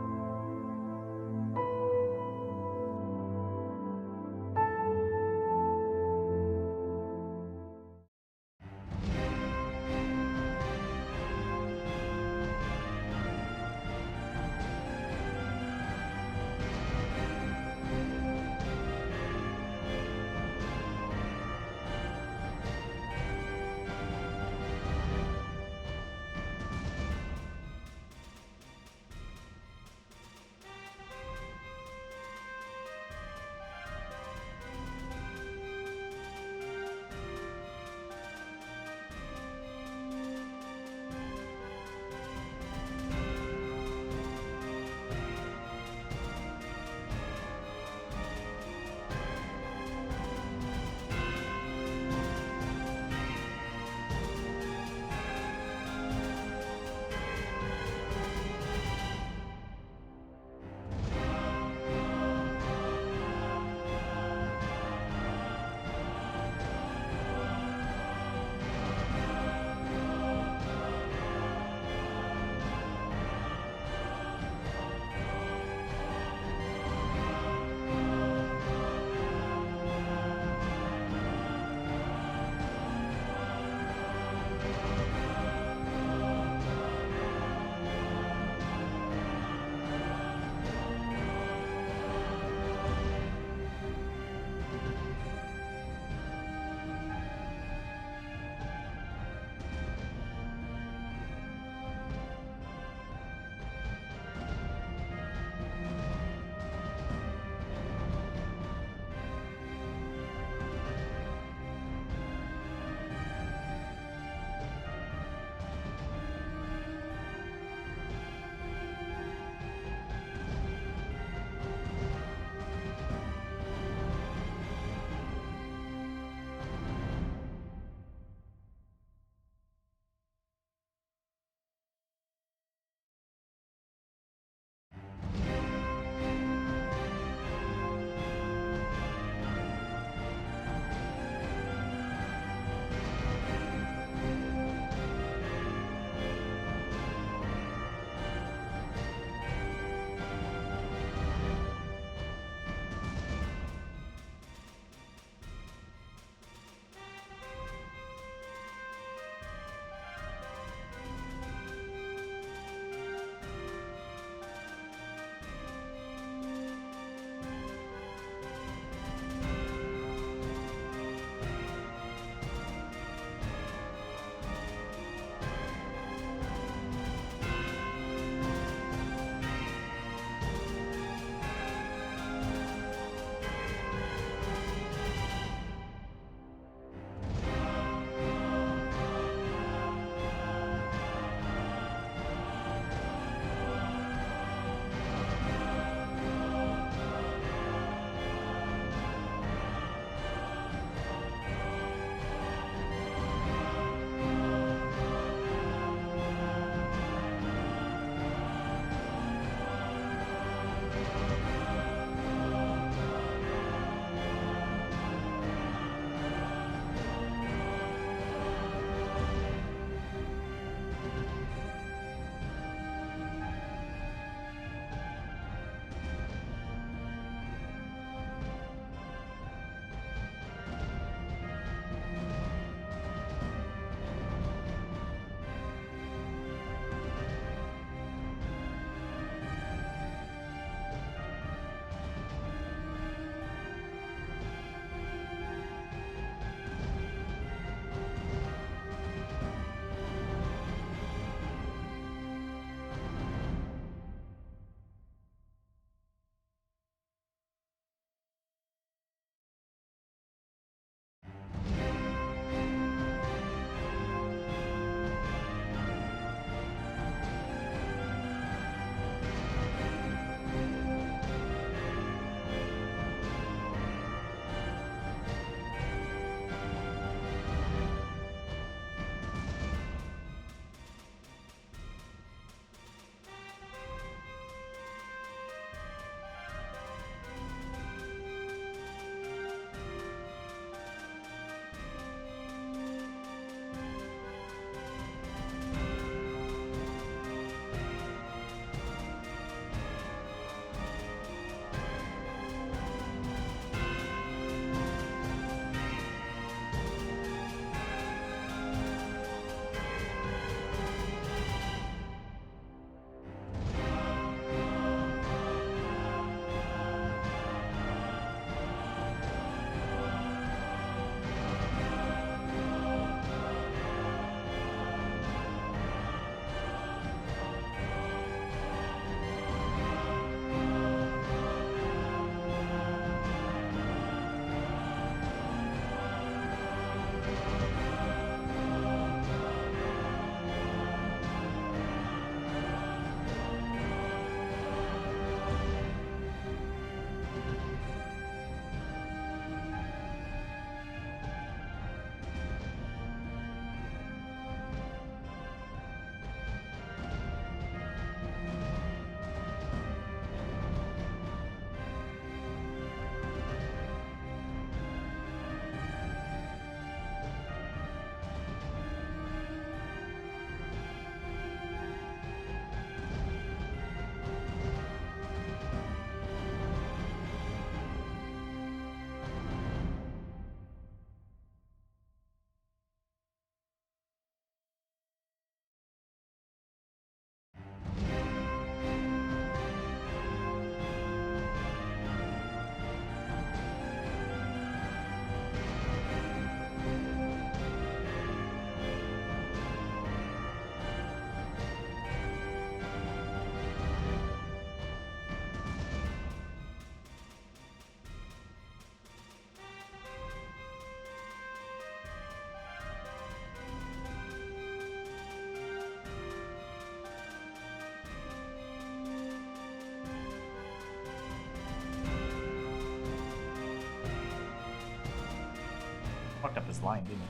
fucked up his line, didn't he?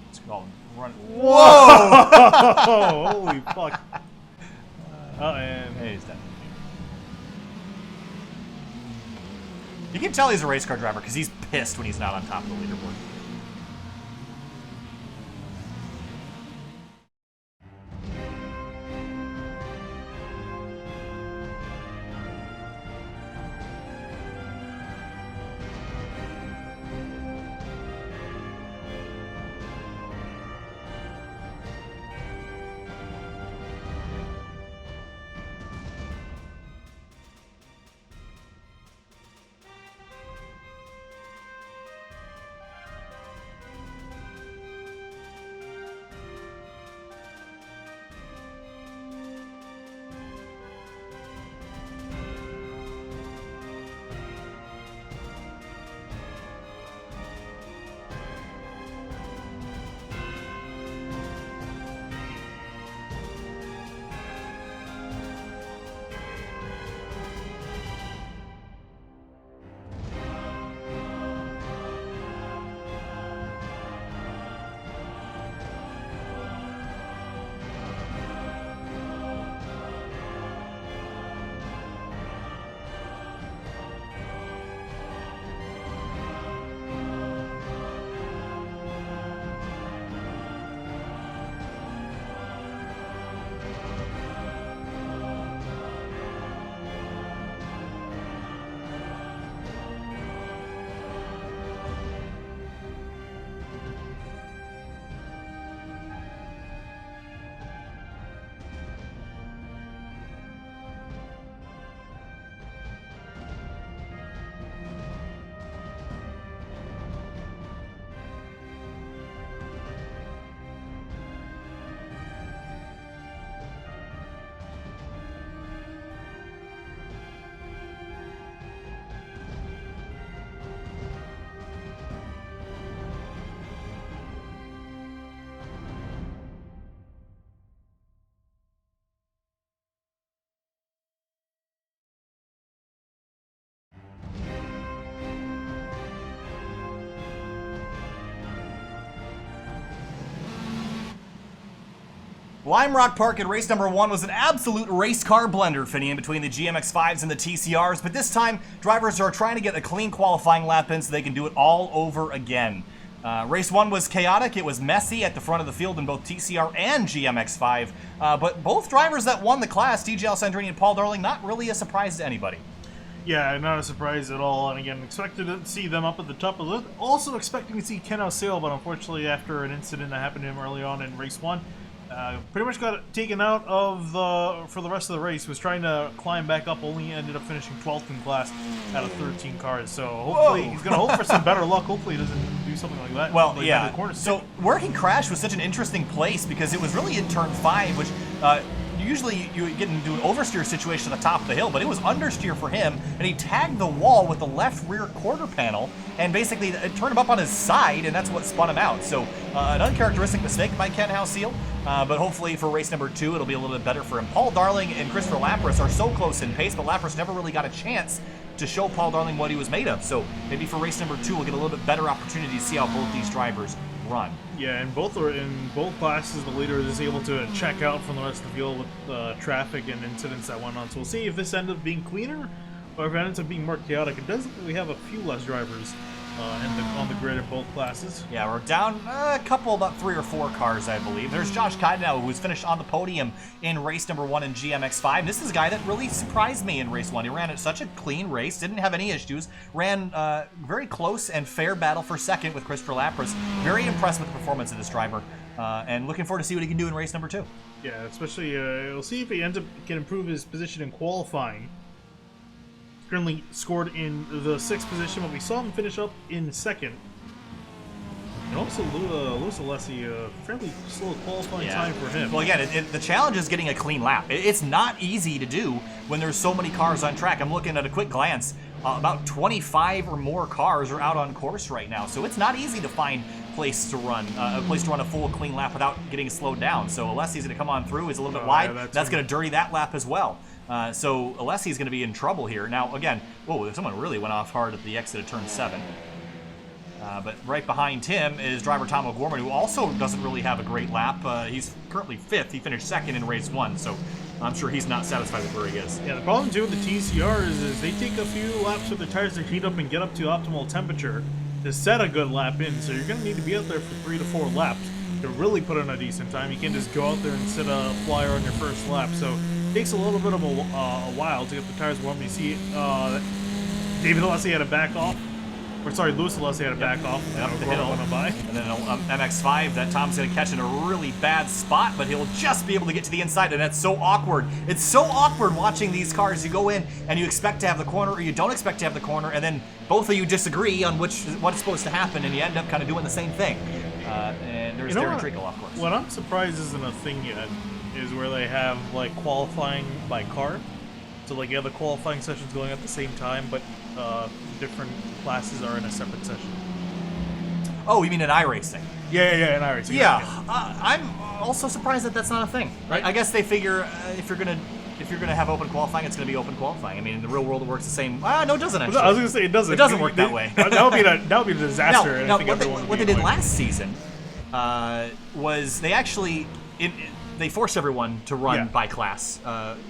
Let's go run.
Whoa! Holy fuck. And
Hey, he's dead. You can tell he's a race car driver because he's pissed when he's not on top of the leaderboard. Lime Rock Park at race number 1 was an absolute race car blender, Finian, between the GMX-5s and the TCRs, but this time, drivers are trying to get a clean qualifying lap in so they can do it all over again. Race 1 was chaotic, it was messy at the front of the field in both TCR and GMX-5, but both drivers that won the class, DJ Alessandrini and Paul Darling, not really a surprise to anybody.
yeah, not a surprise at all. And again, expected to see them up at the top of the list. Also expecting to see Ken O'Sale, but unfortunately, after an incident that happened to him early on in race 1, pretty much got taken out of for the rest of the race. Was trying to climb back up, only ended up finishing 12th in class out of 13 cars. So hopefully he's going to hope for some better luck. Hopefully he doesn't do something like that.
Well,
Like
yeah.
the corner.
So where he crashed was such an interesting place because it was really in turn 5, which usually you get into an oversteer situation at the top of the hill, but it was understeer for him, and he tagged the wall with the left rear quarter panel, and basically it turned him up on his side, and that's what spun him out. So an uncharacteristic mistake by Ken O'Sale, but hopefully for race number 2 it'll be a little bit better for him. Paul Darling and Christopher Lapras are so close in pace, but Lapras never really got a chance to show Paul Darling what he was made of. So maybe for race number 2 we'll get a little bit better opportunity to see how both these drivers run.
Yeah, and both classes, the leader is able to check out from the rest of the field with traffic and incidents that went on. So we'll see if this ends up being cleaner or if it ends up being more chaotic. It does we have a few less drivers on the grid in both classes.
Yeah, we're down a couple, about 3 or 4 cars, I believe. There's Josh Kaidenau, who's finished on the podium in race number 1 in GMX-5. This is a guy that really surprised me in race 1. He ran at such a clean race, didn't have any issues, ran very close and fair battle for second with Christopher Lapras. Very impressed with the performance of this driver, and looking forward to see what he can do in race number 2.
Yeah, especially we'll see if he can improve his position in qualifying. Currently scored in the 6th position, but we saw him finish up in 2nd. And also Louis Alessi, fairly slow qualifying time for him.
Well, again, the challenge is getting a clean lap. It's not easy to do when there's so many cars on track. I'm looking at a quick glance. About 25 or more cars are out on course right now, so it's not easy to find a place to run a full clean lap without getting slowed down. So Alessi's going to come on through. He's a little bit wide.
Yeah,
that's going to dirty that lap as well. So Alessi is going to be in trouble here. Now, again, Whoa, someone really went off hard at the exit of turn 7. But right behind him is driver Tom O'Gorman, who also doesn't really have a great lap. He's currently 5th. He finished 2nd in race 1, so I'm sure he's not satisfied with where he is.
Yeah, the problem too with the TCRs is they take a few laps with the tires to heat up and get up to optimal temperature to set a good lap in. So you're going to need to be out there for 3 to 4 laps to really put in a decent time. You can't just go out there and set a flyer on your first lap. So it takes a little bit of a while to get the tires warm. You see David Alessi had to back off. Or sorry, Lewis Alessi had to back off.
Up the hill.
By.
And then MX-5 that Tom's going to catch in a really bad spot, but he'll just be able to get to the inside, and that's so awkward. It's so awkward watching these cars. You go in, and you expect to have the corner, or you don't expect to have the corner, and then both of you disagree on what's supposed to happen, and you end up kind of doing the same thing. And there's Darren Treacle, of course.
What I'm surprised isn't a thing yet is where they have, like, qualifying by car. So, like, you have the qualifying sessions going at the same time, but different classes are in a separate session.
Oh, you mean in iRacing?
Yeah, in iRacing.
Yeah, I'm also surprised that that's not a thing.
Right.
I guess they figure if you're gonna have open qualifying, it's gonna be open qualifying. I mean, in the real world, it works the same. No, it doesn't actually.
I was gonna say it doesn't.
It doesn't work that way.
That would be a disaster.
Now,
I think
what they did last season was they actually they forced everyone to run by class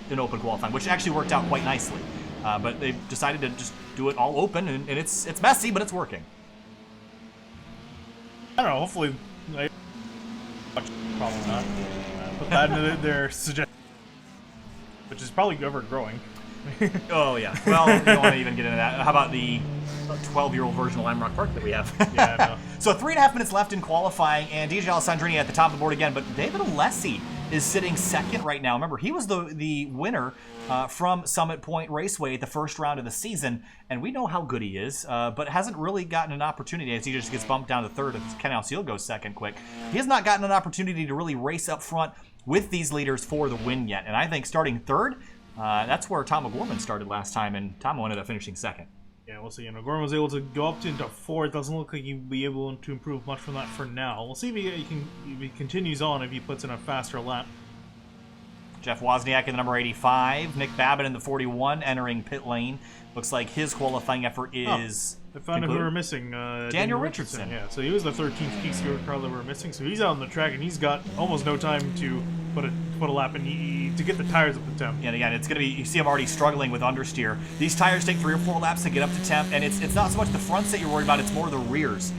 in open qualifying, which actually worked out quite nicely. But they decided to just do it all open, and it's messy, but it's working.
I don't know. Hopefully, probably not. Put that into their suggestion, which is probably ever growing.
Oh yeah. Well, you don't want to even get into that. How about the 12-year-old version of Lime Rock Park that we have?
Yeah, I know.
So 3.5 minutes left in qualifying, and DJ Alessandrini at the top of the board again, but David Alessi is sitting 2nd right now. Remember, he was the winner from Summit Point Raceway at the first round of the season, and we know how good he is, but hasn't really gotten an opportunity as he just gets bumped down to 3rd as Ken Alciel goes 2nd quick. He has not gotten an opportunity to really race up front with these leaders for the win yet, and I think starting 3rd, that's where Tom O'Gorman started last time, and Tom ended up finishing 2nd.
Yeah, we'll see. O'Gorman was able to go up into 4th. Doesn't look like he'll be able to improve much from that for now. We'll see if he continues on, if he puts in a faster lap.
Jeff Wozniak in the number 85. Nick Babbitt in the 41 entering pit lane. Looks like his qualifying effort is
I found out who we're missing.
Daniel Richardson.
Yeah, so he was the 13th PCR car that we're missing. So he's out on the track, and he's got almost no time to put a lap in to get the tires up to temp.
And again, it's going to be, you see him already struggling with understeer. These tires take 3 or 4 laps to get up to temp, and it's not so much the fronts that you're worried about, it's more the rears.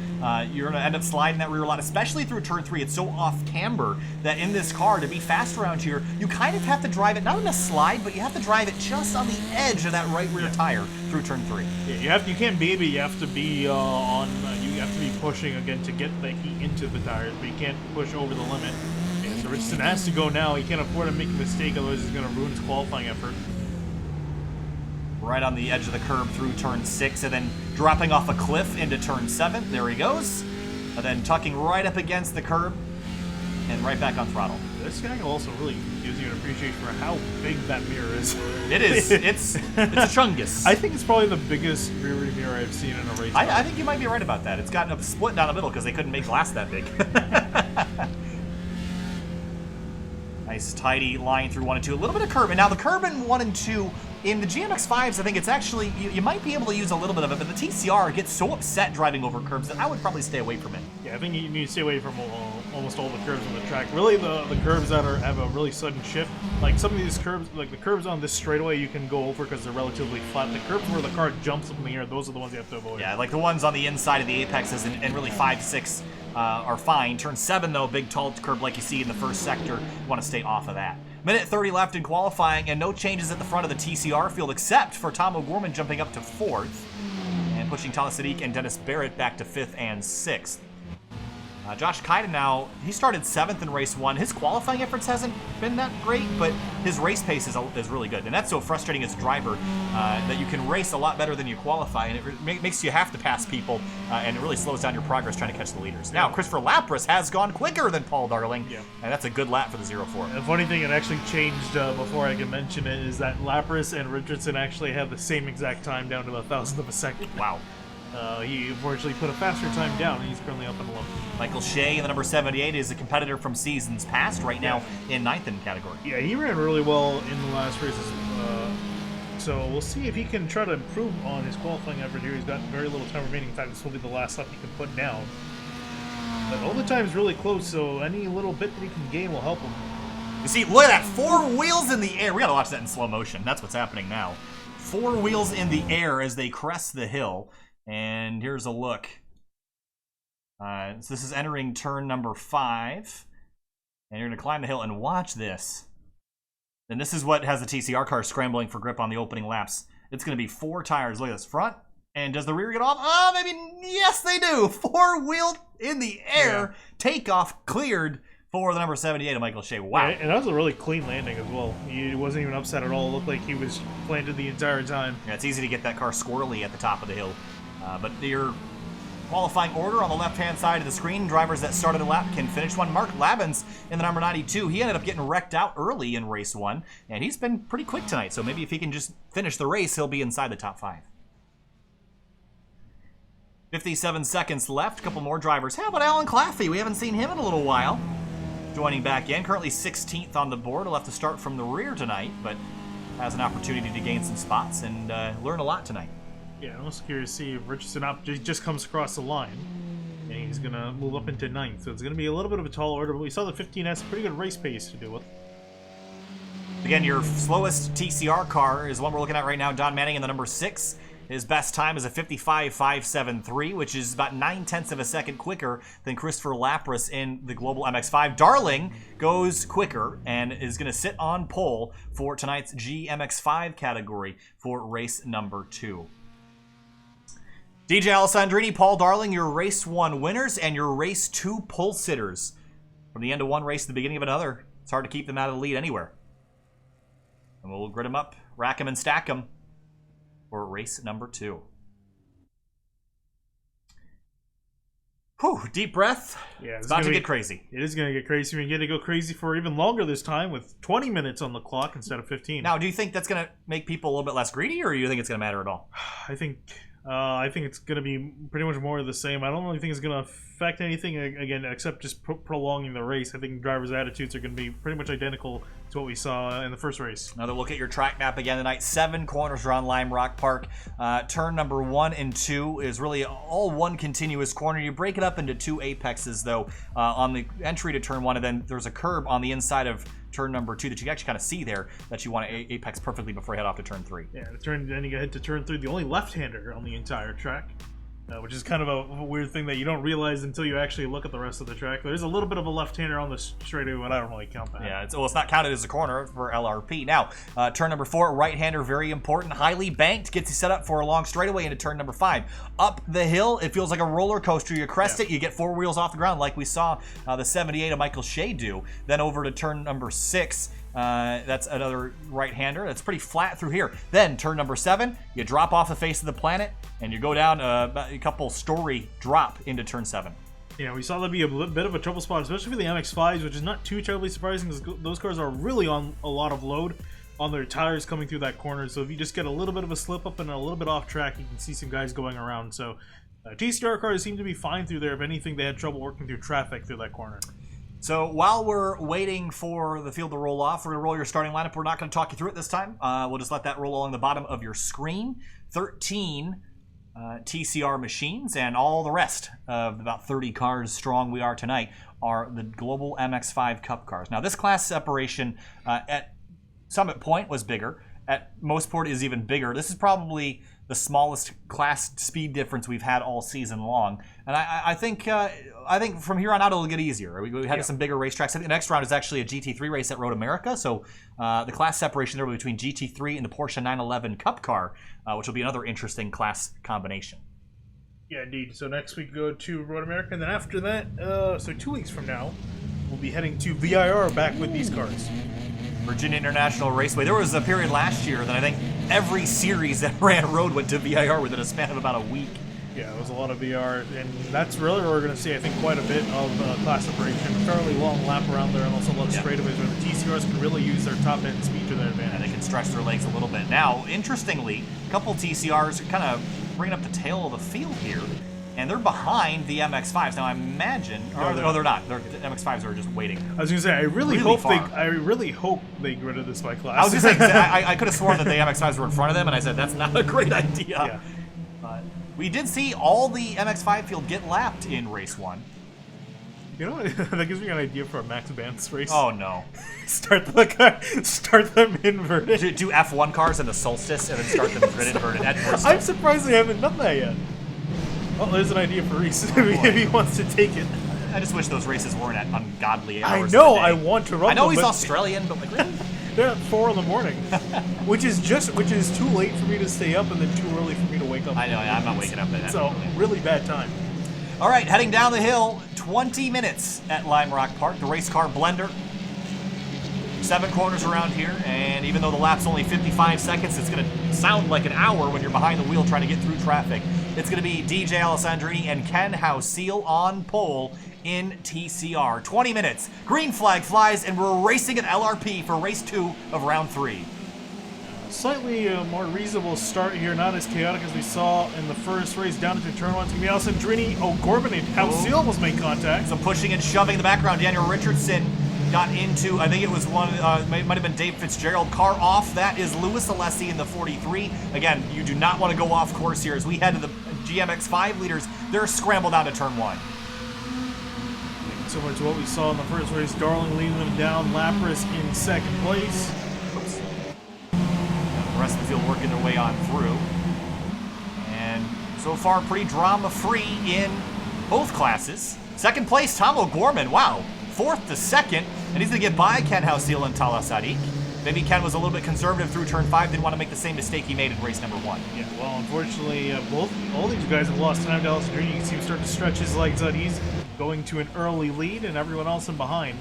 You're going to end up sliding that rear a lot, especially through turn 3. It's so off camber that in this car, to be fast around here, you kind of have to drive it, not in a slide, but you have to drive it just on the edge of that right rear tire through turn 3.
Yeah, you can't baby. You have to be you have to be pushing again to get the heat into the tires, but you can't push over the limit. Yeah, so Richardson has to go now. He can't afford to make a mistake, otherwise he's going to ruin his qualifying effort.
Right on the edge of the curb through turn 6, and then dropping off a cliff into turn 7. There he goes. And then tucking right up against the curb and right back on throttle.
This guy also really gives you an appreciation for how big that mirror is.
It is. It's a chungus.
I think it's probably the biggest rear mirror I've seen in a race.
I think you might be right about that. It's gotten a split down the middle because they couldn't make glass that big. Nice tidy line through 1 and 2. A little bit of curb. And now the curb in 1 and 2, in the GMX5s, I think it's actually, you might be able to use a little bit of it, but the TCR gets so upset driving over curbs that I would probably stay away from it.
Yeah, I think you need to stay away from almost all the curves on the track. Really, the curves that have a really sudden shift, like some of these curves, like the curves on this straightaway, you can go over because they're relatively flat. The curves where the car jumps up in the air, those are the ones you have to avoid.
Yeah, like the ones on the inside of the apexes and really 5, 6 are fine. Turn 7, though, big tall curb like you see in the first sector. You want to stay off of that. Minute 30 left in qualifying, and no changes at the front of the TCR field except for Tom O'Gorman jumping up to 4th and pushing Thomas Sadiq and Dennis Barrett back to 5th and 6th. Josh Kaiden now, he started 7th in race 1. His qualifying efforts hasn't been that great, but his race pace is really good. And that's so frustrating as a driver that you can race a lot better than you qualify, and it makes you have to pass people, and it really slows down your progress trying to catch the leaders. Now, Christopher Lapras has gone quicker than Paul Darling, and that's a good lap for the 0-4.
The funny thing that actually changed before I can mention it is that Lapras and Richardson actually have the same exact time down to 1,000th of a second.
Wow.
He unfortunately put a faster time down, and he's currently up in 11th.
Michael Shea in the number 78 is a competitor from seasons past right now in 9th in category.
Yeah, he ran really well in the last races. So we'll see if he can try to improve on his qualifying effort here. He's got very little time remaining. In fact, this will be the last lap he can put down. But all the time's really close, so any little bit that he can gain will help him.
You see, look at that, 4 wheels in the air. We gotta watch that in slow motion. That's what's happening now. 4 wheels in the air as they crest the hill. And here's a look. So this is entering turn number 5. And you're gonna climb the hill and watch this. And this is what has the TCR car scrambling for grip on the opening laps. It's gonna be 4 tires. Look at this, front. And does the rear get off? Oh, maybe, yes they do. 4-wheel in the air, takeoff cleared for the number 78 of Michael Shea. Wow.
Yeah, and that was a really clean landing as well. He wasn't even upset at all. It looked like he was planted the entire time.
Yeah, it's easy to get that car squirrely at the top of the hill. But your qualifying order on the left-hand side of the screen, drivers that started the lap can finish one. Mark Labens in the number 92, he ended up getting wrecked out early in race 1, and he's been pretty quick tonight, so maybe if he can just finish the race, he'll be inside the top 5. 57 seconds left, a couple more drivers. How about Alan Claffey? We haven't seen him in a little while. Joining back in, currently 16th on the board. He'll have to start from the rear tonight, but has an opportunity to gain some spots and learn a lot tonight.
Yeah, I'm also curious to see if Richardson just comes across the line, and he's going to move up into 9th. So it's going to be a little bit of a tall order, but we saw the 15 has a pretty good race pace to deal with.
Again, your slowest TCR car is the one we're looking at right now, Don Manning in the number 6. His best time is a 55.573, which is about 9/10 of a second quicker than Christopher Lapras in the Global MX-5. Darling goes quicker and is going to sit on pole for tonight's GMX-5 category for race number 2. DJ Alessandrini, Paul Darling, your race 1 winners and your race 2 pole sitters. From the end of one race to the beginning of another, it's hard to keep them out of the lead anywhere. And we'll grid them up, rack them, and stack them for race number 2. Whew, deep breath. Yeah, it's about to get crazy.
It is going to get crazy. We're going to go crazy for even longer this time with 20 minutes on the clock instead of 15.
Now, do you think that's going to make people a little bit less greedy, or do you think it's going to matter at all?
I think it's going to be pretty much more of the same. I don't really think it's going to affect anything, again, except just prolonging the race. I think drivers' attitudes are going to be pretty much identical to what we saw in the first race.
Another look at your track map again tonight. 7 corners around Lime Rock Park. Turn number 1 and 2 is really all one continuous corner. You break it up into 2 apexes, though, on the entry to turn 1, and then there's a curb on the inside of turn number 2 that you can actually kind of see there that you want to apex perfectly before you head off to turn 3.
Yeah, then you head to turn 3, the only left-hander on the entire track, which is kind of a weird thing that you don't realize until you actually look at the rest of the track. There's a little bit of a left-hander on the straightaway, but I don't really count that.
Yeah, it's not counted as a corner for LRP. Now, turn number 4, right-hander, very important. Highly banked, gets you set up for a long straightaway into turn number 5. Up the hill, it feels like a roller coaster. You crest it, you get 4 wheels off the ground like we saw the 78 of Michael Shea do. Then over to turn number 6. That's another right-hander. That's pretty flat through here. Then turn number 7, you drop off the face of the planet, and you go down a couple story drop into turn 7.
Yeah, we saw that be a bit of a trouble spot, especially for the MX-5s, which is not too terribly surprising because those cars are really on a lot of load on their tires coming through that corner. So if you just get a little bit of a slip up and a little bit off track, you can see some guys going around. So TCR cars seem to be fine through there. If anything, they had trouble working through traffic through that corner.
So while we're waiting for the field to roll off, we're going to roll your starting lineup. We're not going to talk you through it this time. We'll just let that roll along the bottom of your screen. 13 TCR machines, and all the rest of about 30 cars strong we are tonight are the Global MX-5 Cup cars. Now, this class separation at Summit Point was bigger. At Mossport is even bigger. This is probably the smallest class speed difference we've had all season long, and I think from here on out it'll get easier. We had some bigger racetracks. I think the next round is actually a GT3 race at Road America, so the class separation there will be between GT3 and the Porsche 911 Cup car, which will be another interesting class combination.
Yeah, indeed. So next we go to Road America, and then after that, so 2 weeks from now, we'll be heading to VIR back with these cars.
Virginia International Raceway. There was a period last year that I think every series that ran road went to VIR within a span of about a week.
Yeah, there was a lot of VR, and that's really where we're going to see, I think, quite a bit of class separation. A fairly long lap around there, and also a lot of straightaways where the TCRs can really use their top-end speed to their advantage.
And they can stretch their legs a little bit. Now, interestingly, a couple TCRs are kind of bringing up the tail of the field here. And they're behind the MX-5s. Now, I imagine... No, they're not. The MX-5s are just waiting.
I was going to say, I really hope they get rid of this by class.
I was going to say, I could have sworn that the MX-5s were in front of them, and I said, that's not a great idea.
Yeah.
We did see all the MX-5 field get lapped in race 1.
You know what? That gives me an idea for a Max Vance race.
Oh, no.
Start them inverted.
Do F1 cars in the Solstice and then start them grid inverted at first.
I'm surprised they haven't done that yet. Oh, there's an idea for Reese if he wants to take it.
I just wish those races weren't at ungodly hours.
I know,
of the day.
I want to run
I know
them,
he's
but
Australian, but like, really?
they're at 4 in the morning, which is too late for me to stay up and then too early for me to wake up.
I know, I'm not waking up at that.
So, really bad time.
All right, heading down the hill, 20 minutes at Lime Rock Park, the race car blender. 7 corners around here, and even though the lap's only 55 seconds, it's going to sound like an hour when you're behind the wheel trying to get through traffic. It's going to be DJ Alessandrini and Ken Houseel on pole in TCR. 20 minutes, green flag flies, and we're racing at LRP for race 2 of round 3.
Slightly more reasonable start here, not as chaotic as we saw in the first race down into turn 1. It's going to be Alessandrini, O'Gorman, and Houseel almost make contact.
Some pushing and shoving in the background. Daniel Richardson got into, I think it was might have been Dave Fitzgerald. Car off, that is Louis Alessi in the 43. Again, you do not want to go off course here. As we head to the GMX5 leaders, they're scrambled down to turn 1.
Similar to what we saw in the first race, Darling leading them down, Lapras in second place.
The rest of the field working their way on through. And so far, pretty drama-free in both classes. Second place, Tom O'Gorman. Wow. 4th to 2nd. And he's going to get by Ken Houseel and Tala Sadiq. Maybe Ken was a little bit conservative through turn 5. Didn't want to make the same mistake he made in race number 1.
Yeah, well, unfortunately, all these guys have lost time to Alessandrini. You can see him start to stretch his legs out. He's going to an early lead and everyone else in behind.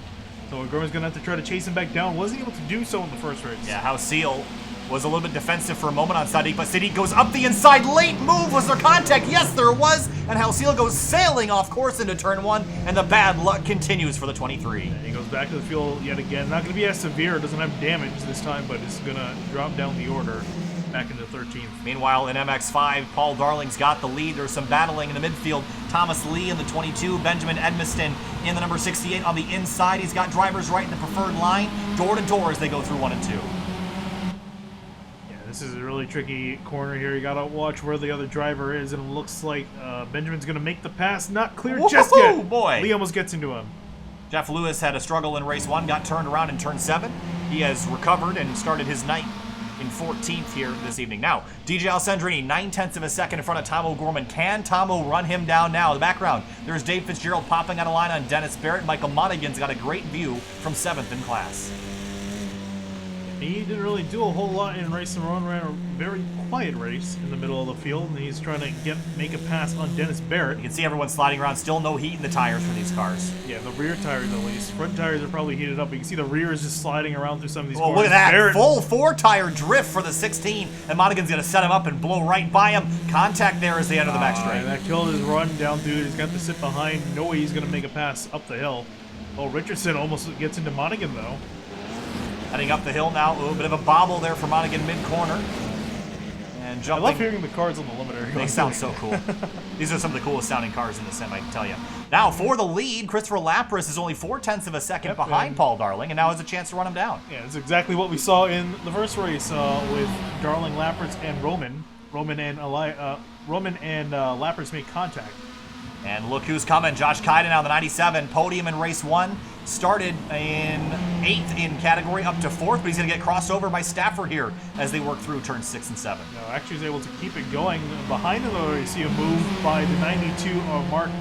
So O'Gorman's going to have to try to chase him back down. Wasn't able to do so in the first race.
Yeah, Houseel was a little bit defensive for a moment on Sadiq, but Sadiq goes up the inside. Late move. Was there contact? Yes, there was. And Houseel goes sailing off course into turn 1, and the bad luck continues for the 23.
And he goes back to the field yet again. Not going to be as severe. Doesn't have damage this time, but it's going to drop down the order back into 13th.
Meanwhile, in MX5, Paul Darling's got the lead. There's some battling in the midfield. Thomas Lee in the 22, Benjamin Edmiston in the number 68 on the inside. He's got drivers right in the preferred line, door to door as they go through 1 and 2.
This is a really tricky corner here. You gotta watch where the other driver is, and it looks like Benjamin's gonna make the pass. Not clear just yet.
Boy.
Lee almost gets into him.
Jeff Lewis had a struggle in race 1, got turned around in turn 7. He has recovered and started his night in 14th here this evening. Now, DJ Alessandrini, 9/10 of a second in front of Tom O'Gorman. Can Tomo run him down now? In the background, there's Dave Fitzgerald popping out of line on Dennis Barrett. Michael Monaghan's got a great view from 7th in class.
He didn't really do a whole lot in race number 1. Ran a very quiet race in the middle of the field, and he's trying to make a pass on Dennis Barrett.
You can see everyone sliding around. Still no heat in the tires for these cars.
Yeah, the rear tires at least. Front tires are probably heated up. You can see the rear is just sliding around through some of these corners.
Look at that.
Barrett,
Full 4-tire drift for the 16, and Monaghan's going to set him up and blow right by him. Contact there as they enter the back straight.
That killed his run down, dude. He's got to sit behind. No way he's going to make a pass up the hill. Oh, Richardson almost gets into Monaghan, though.
Heading up the hill now, a little bit of a bobble there for Monaghan mid-corner. And jumping.
I love hearing the cars on the limiter.
They sound so cool. These are some of the coolest sounding cars in the sim, I can tell you. Now, for the lead, Christopher Lapras is only 4/10 of a second behind Paul Darling, and now has a chance to run him down.
Yeah, it's exactly what we saw in the first race with Darling, Lapras, and Roman. Roman and Lapras make contact.
And look who's coming. Josh Kaiden now, the 97, podium in race 1. Started in 8th in category, up to 4th, but he's going to get crossed over by Stafford here as they work through turns 6 and 7.
No, actually he's able to keep it going. Behind him, though, you see a move by the 92 of Mark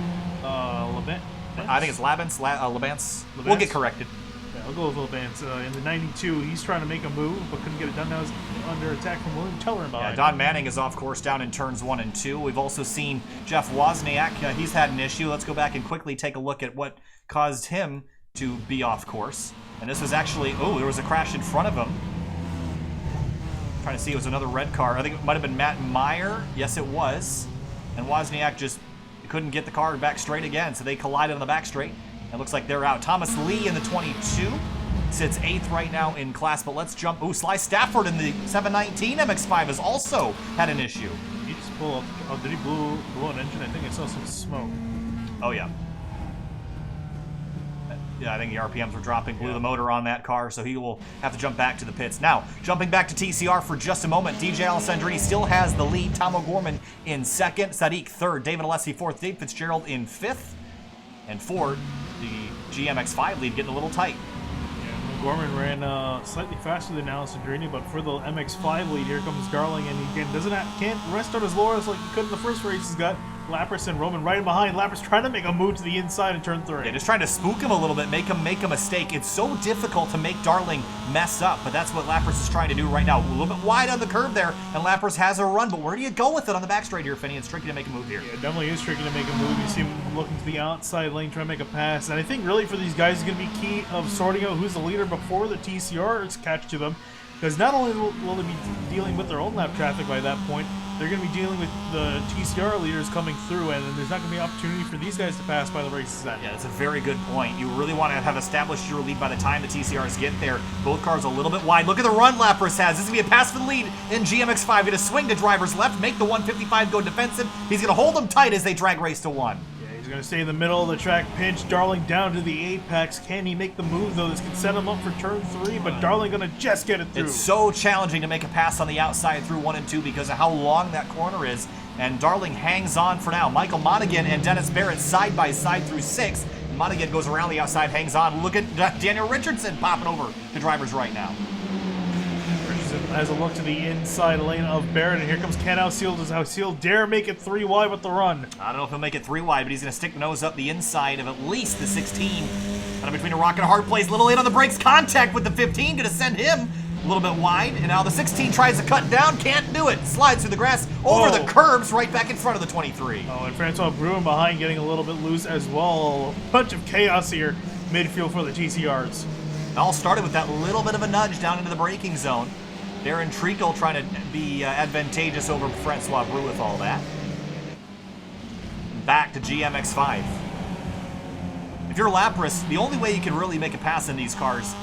Labance.
I think it's Labance. We'll get corrected.
Yeah, I'll go with Labance. In the 92, he's trying to make a move, but couldn't get it done. Now he's under attack from William Teller behind.
Yeah, Don Manning is off course down in turns 1 and 2. We've also seen Jeff Wozniak. He's had an issue. Let's go back and quickly take a look at what caused him to be off course. And this was actually, there was a crash in front of him. Trying to see, it was another red car. I think it might have been Matt Meyer. Yes, it was. And Wozniak just couldn't get the car back straight again, so they collided on the back straight. It looks like they're out. Thomas Lee in the 22 sits 8th right now in class, but let's jump. Sly Stafford in the 719 MX5 has also had an issue.
He just full. Oh, did he blow an engine? I think I saw some smoke.
Oh, yeah. Yeah, I think the RPMs were dropping, blew the motor on that car, so he will have to jump back to the pits. Now, jumping back to TCR for just a moment, DJ Alessandrini still has the lead. Tom O'Gorman in second, Sadiq third, David Alessi fourth, Dave Fitzgerald in fifth, and Ford, the GMX5 lead, getting a little tight.
Yeah, O'Gorman ran slightly faster than Alessandrini, but for the MX5 lead, here comes Darling, and he can't rest on his laurels like he could in the first race. He's got Lapras and Roman right behind. Lapras trying to make a move to the inside in turn 3.
Yeah, just trying to spook him a little bit, make him make a mistake. It's so difficult to make Darling mess up, but that's what Lapras is trying to do right now. A little bit wide on the curb there, and Lapras has a run, but where do you go with it on the back straight here, Finney? It's tricky to make a move here.
Yeah, it definitely is tricky to make a move. You see him looking to the outside lane, trying to make a pass, and I think really for these guys, it's going to be key of sorting out who's the leader before the TCRs catch to them, because not only will they be dealing with their own lap traffic by that point, they're going to be dealing with the TCR leaders coming through, and there's not going to be an opportunity for these guys to pass by the race's end.
Yeah, that's a very good point. You really want to have established your lead by the time the TCRs get there. Both cars a little bit wide. Look at the run Lapras has. This is going to be a pass for the lead in GMX5. Going to swing to driver's left, make the 155 go defensive. He's going to hold them tight as they drag race to 1.
He's going to stay in the middle of the track, pinch Darling down to the apex. Can he make the move, though? This can set him up for turn 3, but Darling going to just get it through.
It's so challenging to make a pass on the outside through 1 and 2 because of how long that corner is, and Darling hangs on for now. Michael Monaghan and Dennis Barrett side by side through 6. Monaghan goes around the outside, hangs on. Look at Daniel Richardson popping over to driver's right now.
Has a look to the inside lane of Barrett, and here comes Ken Ausiel. Does Ausiel dare make it 3 wide with the run?
I don't know if he'll make it 3 wide, but he's going to stick the nose up the inside of at least the 16. Kind of between a rock and a hard place. Little late on the brakes. Contact with the 15. Going to send him a little bit wide. And now the 16 tries to cut down. Can't do it. Slides through the grass over the curbs right back in front of the 23.
Oh, and Francois Bruin behind getting a little bit loose as well. A bunch of chaos here midfield for the TCRs.
It all started with that little bit of a nudge down into the braking zone. Darren Treacle trying to be advantageous over Francois Brou with all that. Back to GMX5. If you're Lapras, the only way you can really make a pass in these cars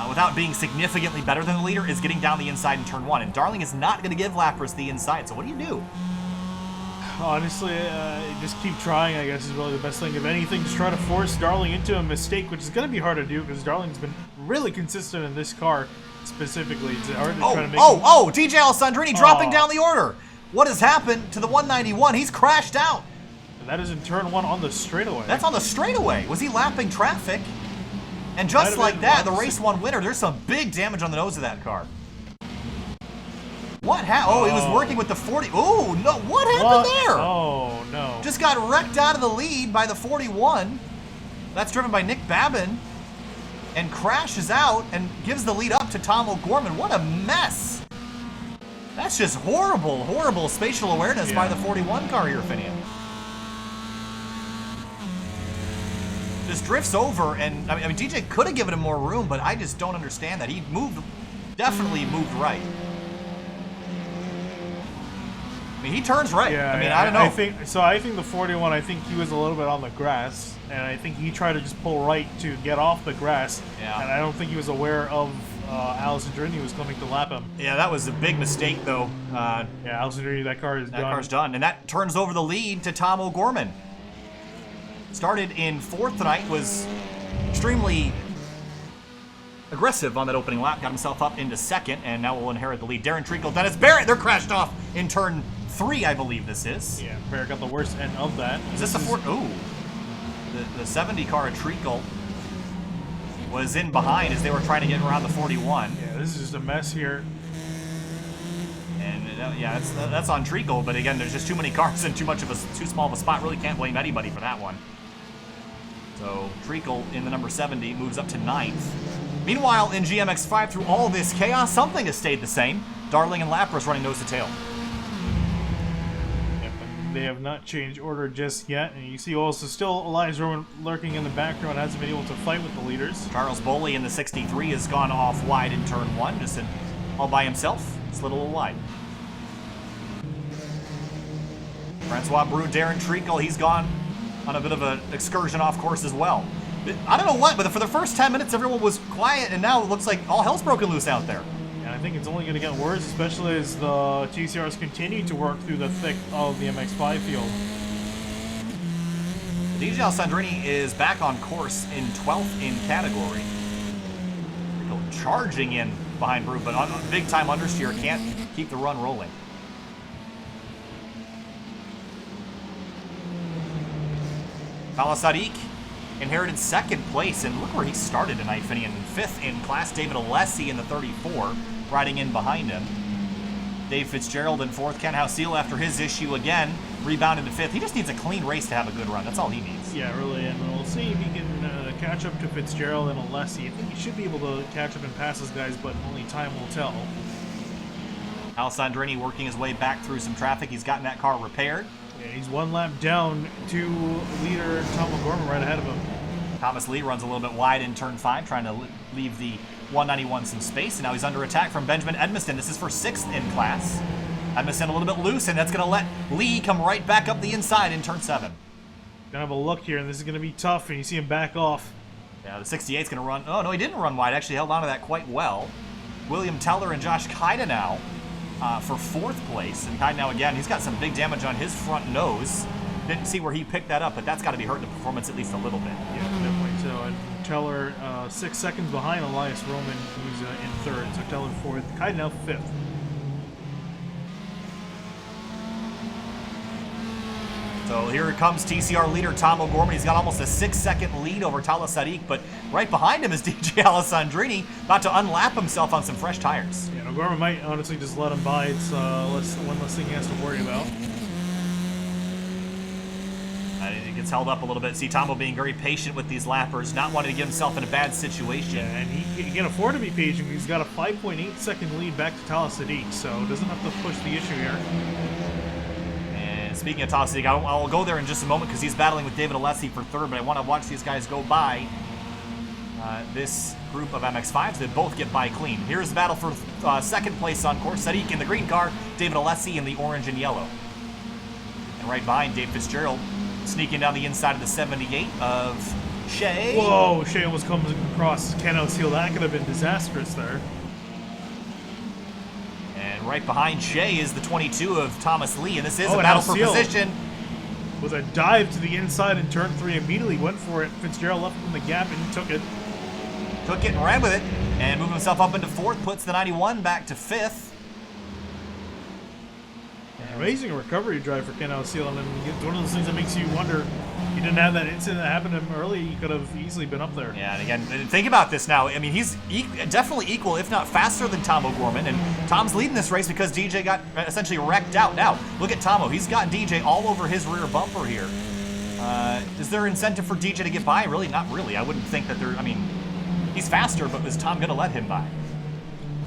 without being significantly better than the leader is getting down the inside in turn 1. And Darling is not going to give Lapras the inside, so what do you do?
Honestly, just keep trying, I guess, is really the best thing. If anything, just try to force Darling into a mistake, which is going to be hard to do because Darling's been really consistent in this car. Specifically, it's hard to try to make
DJ Alessandrini dropping down the order. What has happened to the 191? He's crashed out.
And that is in turn 1 on the straightaway.
That's on the straightaway. Was he lapping traffic? And just like that, the race 1 winner, there's some big damage on the nose of that car. What happened? Oh, he was working with the 40. Oh, no. What happened there?
Oh, no.
Just got wrecked out of the lead by the 41. That's driven by Nick Babin. And crashes out and gives the lead up to Tom O'Gorman. What a mess. That's just horrible, horrible spatial awareness by the 41 car here, Finian. Just drifts over, and I mean, DJ could have given him more room, but I just don't understand that. He definitely moved right. I mean, he turns right.
Yeah,
I mean, I don't know.
I think the 41, I think he was a little bit on the grass, and I think he tried to just pull right to get off the grass.
Yeah.
And I don't think he was aware of Alessandrini was coming to lap him.
Yeah, that was a big mistake, though.
Yeah, Alessandrini, that car is done.
That car's done, and that turns over the lead to Tom O'Gorman. Started in 4th tonight, was extremely aggressive on that opening lap, got himself up into 2nd, and now will inherit the lead. Darren Treacle, Dennis Barrett, they're crashed off in turn 3, I believe this is.
Yeah, Barrett got the worst end of that.
Is this the 4th? Ooh. The 70 car at Treacle was in behind as they were trying to get around the 41.
Yeah, this is just a mess here.
And yeah, that's on Treacle, but again, there's just too many cars and too small of a spot. Really can't blame anybody for that one. So Treacle in the number 70 moves up to 9th. Meanwhile, in GMX5, through all this chaos, something has stayed the same. Darling and Lapras running nose to tail.
Yep, and they have not changed order just yet. And you see also still Elias Roman lurking in the background, hasn't been able to fight with the leaders.
Charles Boley in the 63 has gone off wide in turn 1, just all by himself. Slid a little wide. Francois Brou, Darren Treacle, he's gone on a bit of an excursion off course as well. I don't know what, but for the first 10 minutes, everyone was quiet, and now it looks like all hell's broken loose out there.
And I think it's only going to get worse, especially as the TCRs continue to work through the thick of the MX-5 field.
DJ Alessandrini is back on course in 12th in category. Charging in behind Brew, but on big time understeer can't keep the run rolling. Tala Sadiq inherited 2nd place, and look where he started tonight, finishing in 5th in class. David Alessi in the 34, riding in behind him. Dave Fitzgerald in 4th. Ken Hausil, after his issue again, rebounded to 5th. He just needs a clean race to have a good run. That's all he needs.
Yeah, really, and we'll see if he can catch up to Fitzgerald and Alessi. I think he should be able to catch up and pass those guys, but only time will tell.
Alessandrini working his way back through some traffic. He's gotten that car repaired.
Yeah, he's 1 lap down to leader Tom O'Gorman right ahead of him.
Thomas Lee runs a little bit wide in turn 5, trying to leave the 191 some space, and now he's under attack from Benjamin Edmiston. This is for 6th in class. Edmiston a little bit loose, and that's going to let Lee come right back up the inside in turn 7.
Gonna have a look here, and this is going to be tough, and you see him back off.
Yeah, the 68's going to run. Oh, no, he didn't run wide. Actually held on to that quite well. William Teller and Josh Kaida now for 4th place. And Kaida now, again, he's got some big damage on his front nose. Didn't see where he picked that up, but that's got to be hurting the performance at least a little bit.
Yeah, definitely. So, and Teller 6 seconds behind Elias Roman, who's in 3rd. So Teller 4th, Kaida now 5th.
So here comes TCR leader Tom O'Gorman. He's got almost a 6-second lead over Tala Sadiq, but right behind him is DJ Alessandrini, about to unlap himself on some fresh tires.
Yeah, O'Gorman might honestly just let him by. It's one less thing he has to worry about.
He gets held up a little bit. See Tomo being very patient with these lappers, not wanting to get himself in a bad situation.
Yeah, and he can afford to be patient. He's got a 5.8 second lead back to Tala Sadiq, so doesn't have to push the issue here.
Speaking of Tala Sadiq, I'll go there in just a moment because he's battling with David Alessi for 3rd, but I want to watch these guys go by this group of MX-5s that both get by clean. Here's the battle for 2nd place on course. Sadiq in the green car, David Alessi in the orange and yellow. And right behind, Dave Fitzgerald sneaking down the inside of the 78 of Shea.
Whoa, Shea almost comes across Ken O'Seal. That could have been disastrous there.
And right behind Shea is the 22 of Thomas Lee, and this is a battle for position.
With a dive to the inside in turn 3, immediately went for it. Fitzgerald left him in the gap and he took it.
Took it and ran with it, and moved himself up into 4th, puts the 91 back to 5th.
Amazing recovery drive for Ken O'Seal, and it's one of those things that makes you wonder, he didn't have that incident that happened to him early, he could have easily been up there.
Yeah, and again, think about this now. I mean, he's definitely equal, if not faster than Tom O'Gorman, and Tom's leading this race because DJ got essentially wrecked out. Now, look at Tomo. He's got DJ all over his rear bumper here. Is there incentive for DJ to get by? Really, not really. I wouldn't think that I mean, he's faster, but is Tom going to let him by?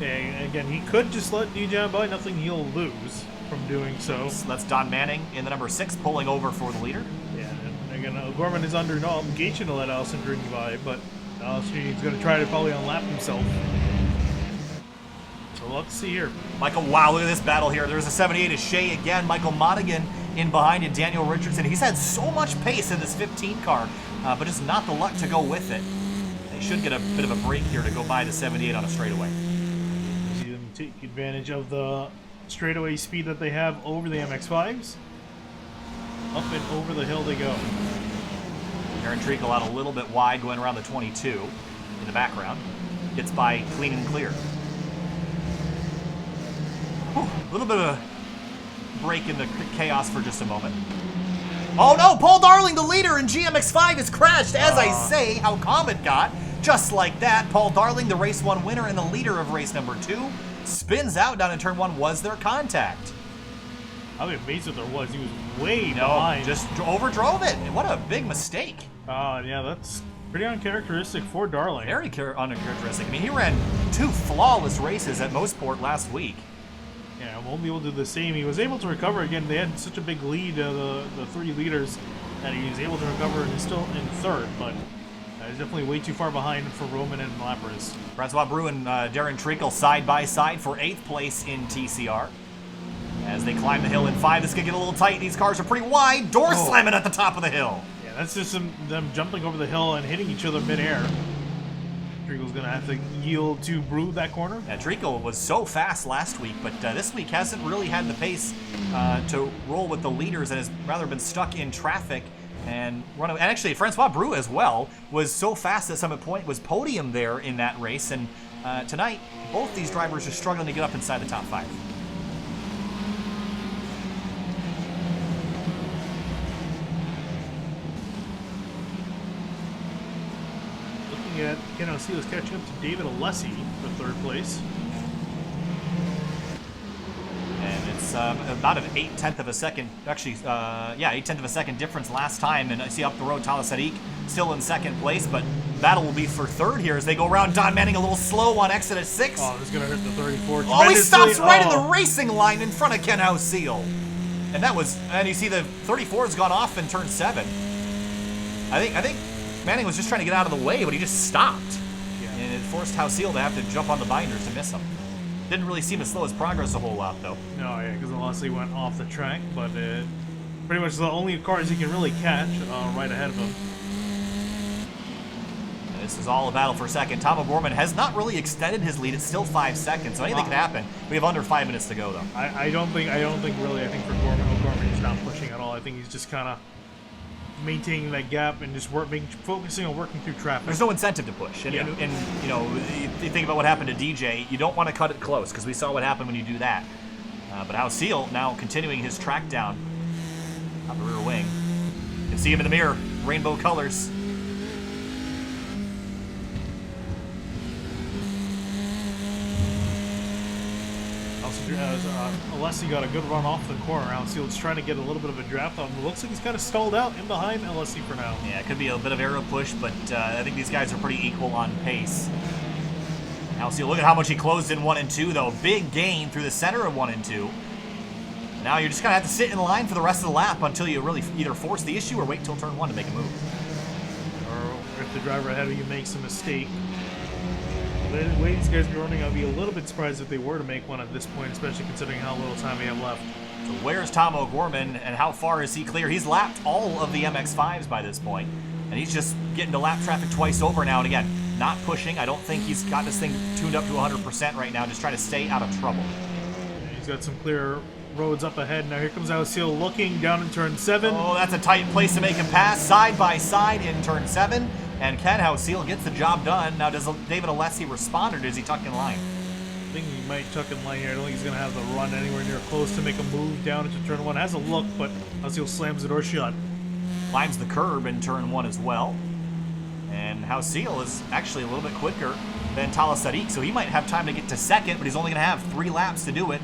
Yeah, again, he could just let DJ by, nothing he'll lose from doing so.
That's Don Manning in the number 6 pulling over for the leader.
Yeah, and again, O'Gorman is under no obligation to let Alessandrini by, but Alessandrini's going to try to probably unlap himself. So we'll have to see here.
Michael, wow, look at this battle here. There's a 78 of Shea again. Michael Monaghan in behind, and Daniel Richardson. He's had so much pace in this 15 car, but just not the luck to go with it. They should get a bit of a break here to go by the 78 on a straightaway.
See them take advantage of the straightaway speed that they have over the MX-5s. Up and over the hill they go.
Aaron Treacle out a little bit wide, going around the 22 in the background. Gets by clean and clear. Whew, a little bit of a break in the chaos for just a moment. Oh no, Paul Darling, the leader in GMX5, has crashed. As I say, how calm it got. Just like that, Paul Darling, the race 1 winner and the leader of race number 2, spins out down in turn 1. Was there contact?
I'll be amazed if there was. He was way behind.
Just overdrove it. What a big mistake.
Yeah, that's pretty uncharacteristic for Darling.
Very uncharacteristic. I mean, he ran 2 flawless races at Mostport last week.
Yeah, won't be able to do the same. He was able to recover again. They had such a big lead, the 3 leaders, that he was able to recover and is still in 3rd, but he's definitely way too far behind for Roman and Lapras.
Francois Brou and Darren Treacle side by side for 8th place in TCR. As they climb the hill in 5, this could get a little tight. These cars are pretty wide. Door slamming at the top of the hill.
Yeah, that's just them jumping over the hill and hitting each other midair. Treacle's going to have to yield to Brew that corner.
Yeah, Treacle was so fast last week, but this week hasn't really had the pace to roll with the leaders and has rather been stuck in traffic and run away. And actually, Francois Brew as well was so fast at some point, was podium there in that race. And tonight, both these drivers are struggling to get up inside the top 5.
Looking at Ken Alcilo's catching up to David Alessi for 3rd place.
And it's about an 8/10 of a second, actually, 8/10 of a second difference last time. And I see up the road, Talas Sadiq still in 2nd place, but battle will be for 3rd here as they go around. Don Manning a little slow on exit at 6.
Oh, this is going to hurt the 34.
Oh, he stops right in the racing line in front of Ken Alcilo. And you see the 34 has gone off in turn 7. I think Manning was just trying to get out of the way, but he just stopped. Yeah. And it forced Alcilo to have to jump on the binders to miss him. Didn't really seem to slow his progress a whole lot, though.
No, yeah, because Alessi went off the track, but pretty much the only cars he can really catch right ahead of him.
And this is all a battle for 2nd. Tom O'Gorman has not really extended his lead. It's still 5 seconds, so anything can happen. We have under 5 minutes to go, though.
I don't think really. I think for O'Gorman, he's not pushing at all. I think he's just kind of maintaining that gap and just focusing on working through traffic.
There's no incentive to push. And, and you know, you think about what happened to DJ. You don't want to cut it close because we saw what happened when you do that. But Alcilo now continuing his track down on the rear wing. You can see him in the mirror, rainbow colors.
Alessi got a good run off the corner. Alcilo's trying to get a little bit of a draft on him. It looks like he's kind of stalled out in behind Alessi for now.
Yeah, it could be a bit of aero push, but I think these guys are pretty equal on pace. Alcilo, look at how much he closed in 1 and 2, though. Big gain through the center of 1 and 2. Now you're just going to have to sit in line for the rest of the lap until you really either force the issue or wait till turn 1 to make a move.
Or if the driver ahead of you makes a mistake. The way these guys are running, I'd be a little bit surprised if they were to make one at this point, especially considering how little time we have left.
So where's Tom O'Gorman, and how far is he clear? He's lapped all of the MX-5s by this point, and he's just getting to lap traffic twice over now. And again, not pushing. I don't think he's got this thing tuned up to 100% right now, just trying to stay out of trouble.
He's got some clear roads up ahead. Now here comes Alcilo looking down in turn 7.
Oh, that's a tight place to make him pass, side by side in turn 7. And Ken Alcilo gets the job done. Now, does David Alessi respond, or does he tuck in line?
I think he might tuck in line here. I don't think he's going to have the run anywhere near close to make a move down into turn 1. Has a look, but Alcilo slams the door shut.
Climbs the curb in turn 1 as well. And Alcilo is actually a little bit quicker than Talas Sadiq, so he might have time to get to 2nd, but he's only going to have 3 laps to do it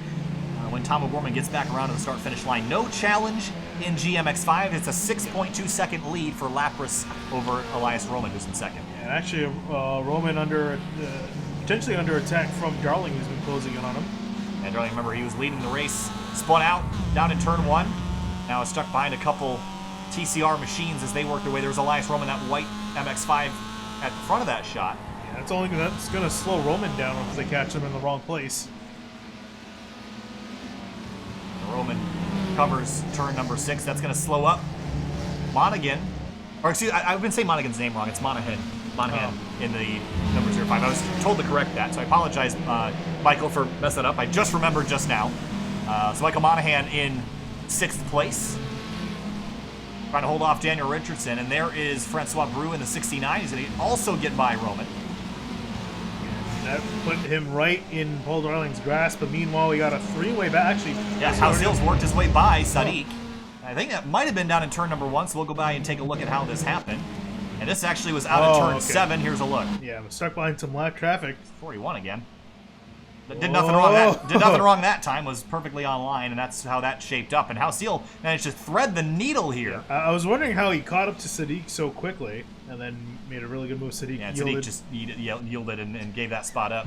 when Tom O'Gorman gets back around to the start-finish line. No challenge in GMX5. It's a 6.2 second lead for Lapras over Elias Roman, who's in 2nd.
And actually, Roman potentially under attack from Darling, who's been closing in on him.
And Darling, remember, he was leading the race, spun out down in turn 1. Now is stuck behind a couple TCR machines as they work their way. There's Elias Roman, that white MX-5 at the front of that shot.
Yeah, that's going to slow Roman down if they catch him in the wrong place.
Roman covers turn number 6. That's going to slow up Monaghan. Or excuse me, I've been saying Monaghan's name wrong. It's Monahan. In the number 05. I was told to correct that, so I apologize, Michael, for messing up. I just remembered just now. So Michael Monahan in 6th place. Trying to hold off Daniel Richardson. And there is Francois Brew in the 69. He's going to also get by Roman.
That put him right in Paul Darling's grasp, but meanwhile we got a 3-way back. Actually,
yeah, Alcilo's worked his way by Sadiq. I think that might have been down in turn number 1, so we'll go by and take a look at how this happened. And this actually was out of turn 7. Here's a look.
Yeah, I'm stuck behind some lap traffic.
41 again. Did nothing wrong that time. Was perfectly on line, and that's how that shaped up. And Alcilo managed to thread the needle here.
Yeah, I was wondering how he caught up to Sadiq so quickly, and then made a really good move. Sadiq
Sadiq just yielded and gave that spot up.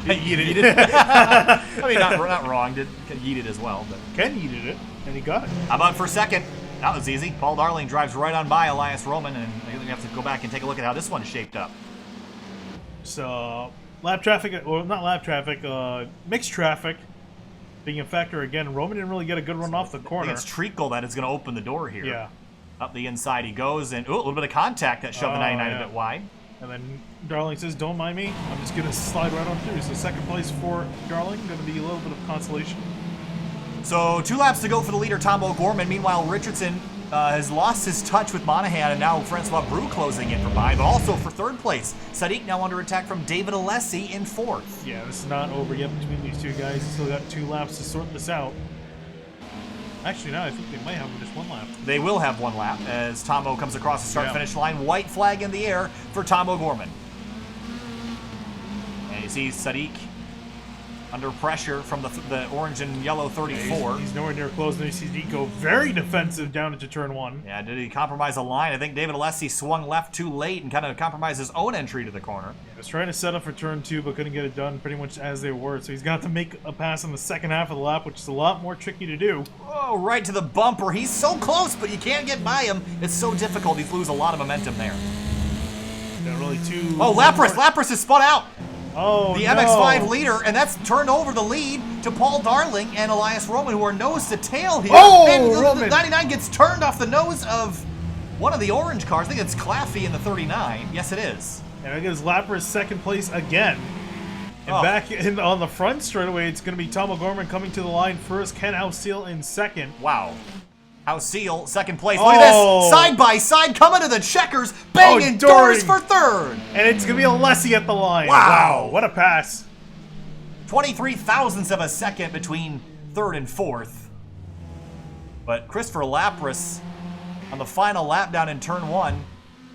Yeeted.
I mean, not wrong. Did yeet it as well, but
Ken yeeted it, and he got it.
How about for 2nd? That was easy. Paul Darling drives right on by Elias Roman, and we have to go back and take a look at how this one shaped up.
So, lap traffic, or not lap traffic, mixed traffic being a factor again. Roman didn't really get a good run off the corner.
I think it's Treacle that is going to open the door here.
Yeah.
Up the inside he goes, and a little bit of contact that shoved the 99 a bit wide.
And then Darling says, don't mind me. I'm just going to slide right on through. So second place for Darling. Going to be a little bit of consolation.
So 2 laps to go for the leader, Tom O'Gorman. Meanwhile, Richardson has lost his touch with Monahan, and now Francois Brou closing in from behind. But also for third place, Sadiq now under attack from David Alessi in 4th.
Yeah, this is not over yet between these two guys. Still got 2 laps to sort this out. Actually, no, I think they might have just 1 lap.
They will have 1 lap as Tomo comes across the start-finish line. White flag in the air for Tom O'Gorman. And you see Sadiq under pressure from the orange and yellow 34.
Yeah, he's nowhere near close. And you see Nico very defensive down into turn 1.
Yeah, did he compromise a line? I think David Alessi swung left too late and kind of compromised his own entry to the corner.
Yeah, he was trying to set up for turn 2, but couldn't get it done pretty much as they were. So he's got to make a pass in the second half of the lap, which is a lot more tricky to do.
Oh, right to the bumper. He's so close, but you can't get by him. It's so difficult. He's losing a lot of momentum there.
Not really too...
Oh, Lapras is spun out.
Oh,
the
no.
MX-5 leader, and that's turned over the lead to Paul Darling and Elias Roman, who are nose to tail here.
Oh,
and
Roman.
The 99 gets turned off the nose of one of the orange cars. I think it's Claffey in the 39. Yes, it is.
And I guess Lapras second place again. And
Oh.
back on the front straightaway, it's going to be Tom O'Gorman coming to the line first, Ken House-Seal in second.
Wow. House-Seal, second place. Look at this. Side by side, coming to the checkers, banging doors for third.
And it's going to be Alessi at the line.
Wow.
What a pass.
23 thousandths of a second between third and fourth. But Christopher Lapras, on the final lap down in turn 1,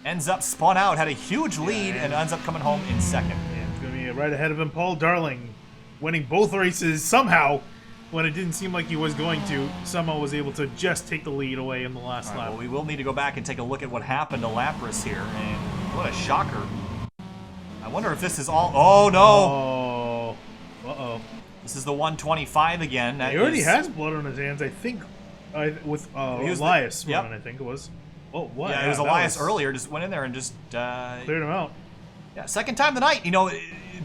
ends up spun out, had a huge lead, and ends up coming home in second.
And it's going to be right ahead of him, Paul Darling, winning both races somehow. When it didn't seem like he was going to, somehow was able to just take the lead away in the last lap.
Well, we will need to go back and take a look at what happened to Lapras here, and what a shocker. I wonder if this is all... Oh, no!
Oh. Uh-oh.
This is the 125 again. That
He already
is-
has blood on his hands, I think, with Elias,
yep.
I think it was. Oh, what?
Yeah, it was
that
Elias earlier, just went in there and just...
Cleared him out.
Yeah, second time tonight. You know,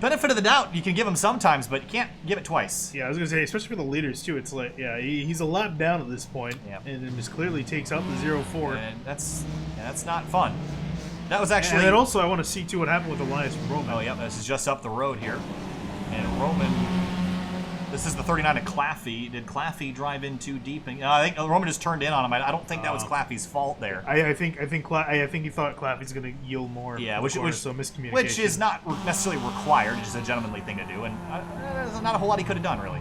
benefit of the doubt, you can give him sometimes, but you can't give it twice.
Yeah, I was going to say, especially for the leaders, too, it's like, yeah, he's a lap down at this point,
Yep.
and it just clearly takes out the 0-4.
And that's not fun. That was actually...
And then also, I want to see, too, what happened with Elias and Roman.
Oh, yeah, this is just up the road here. And Roman... This is the 39 of Claffey. Did Claffey drive in too deep? And, I think Roman just turned in on him. I don't think that was Claffey's fault there.
I think he thought Claffey's going to yield more.
Yeah,
so miscommunication.
which is not necessarily required. It's just a gentlemanly thing to do, and there's not a whole lot he could have done really.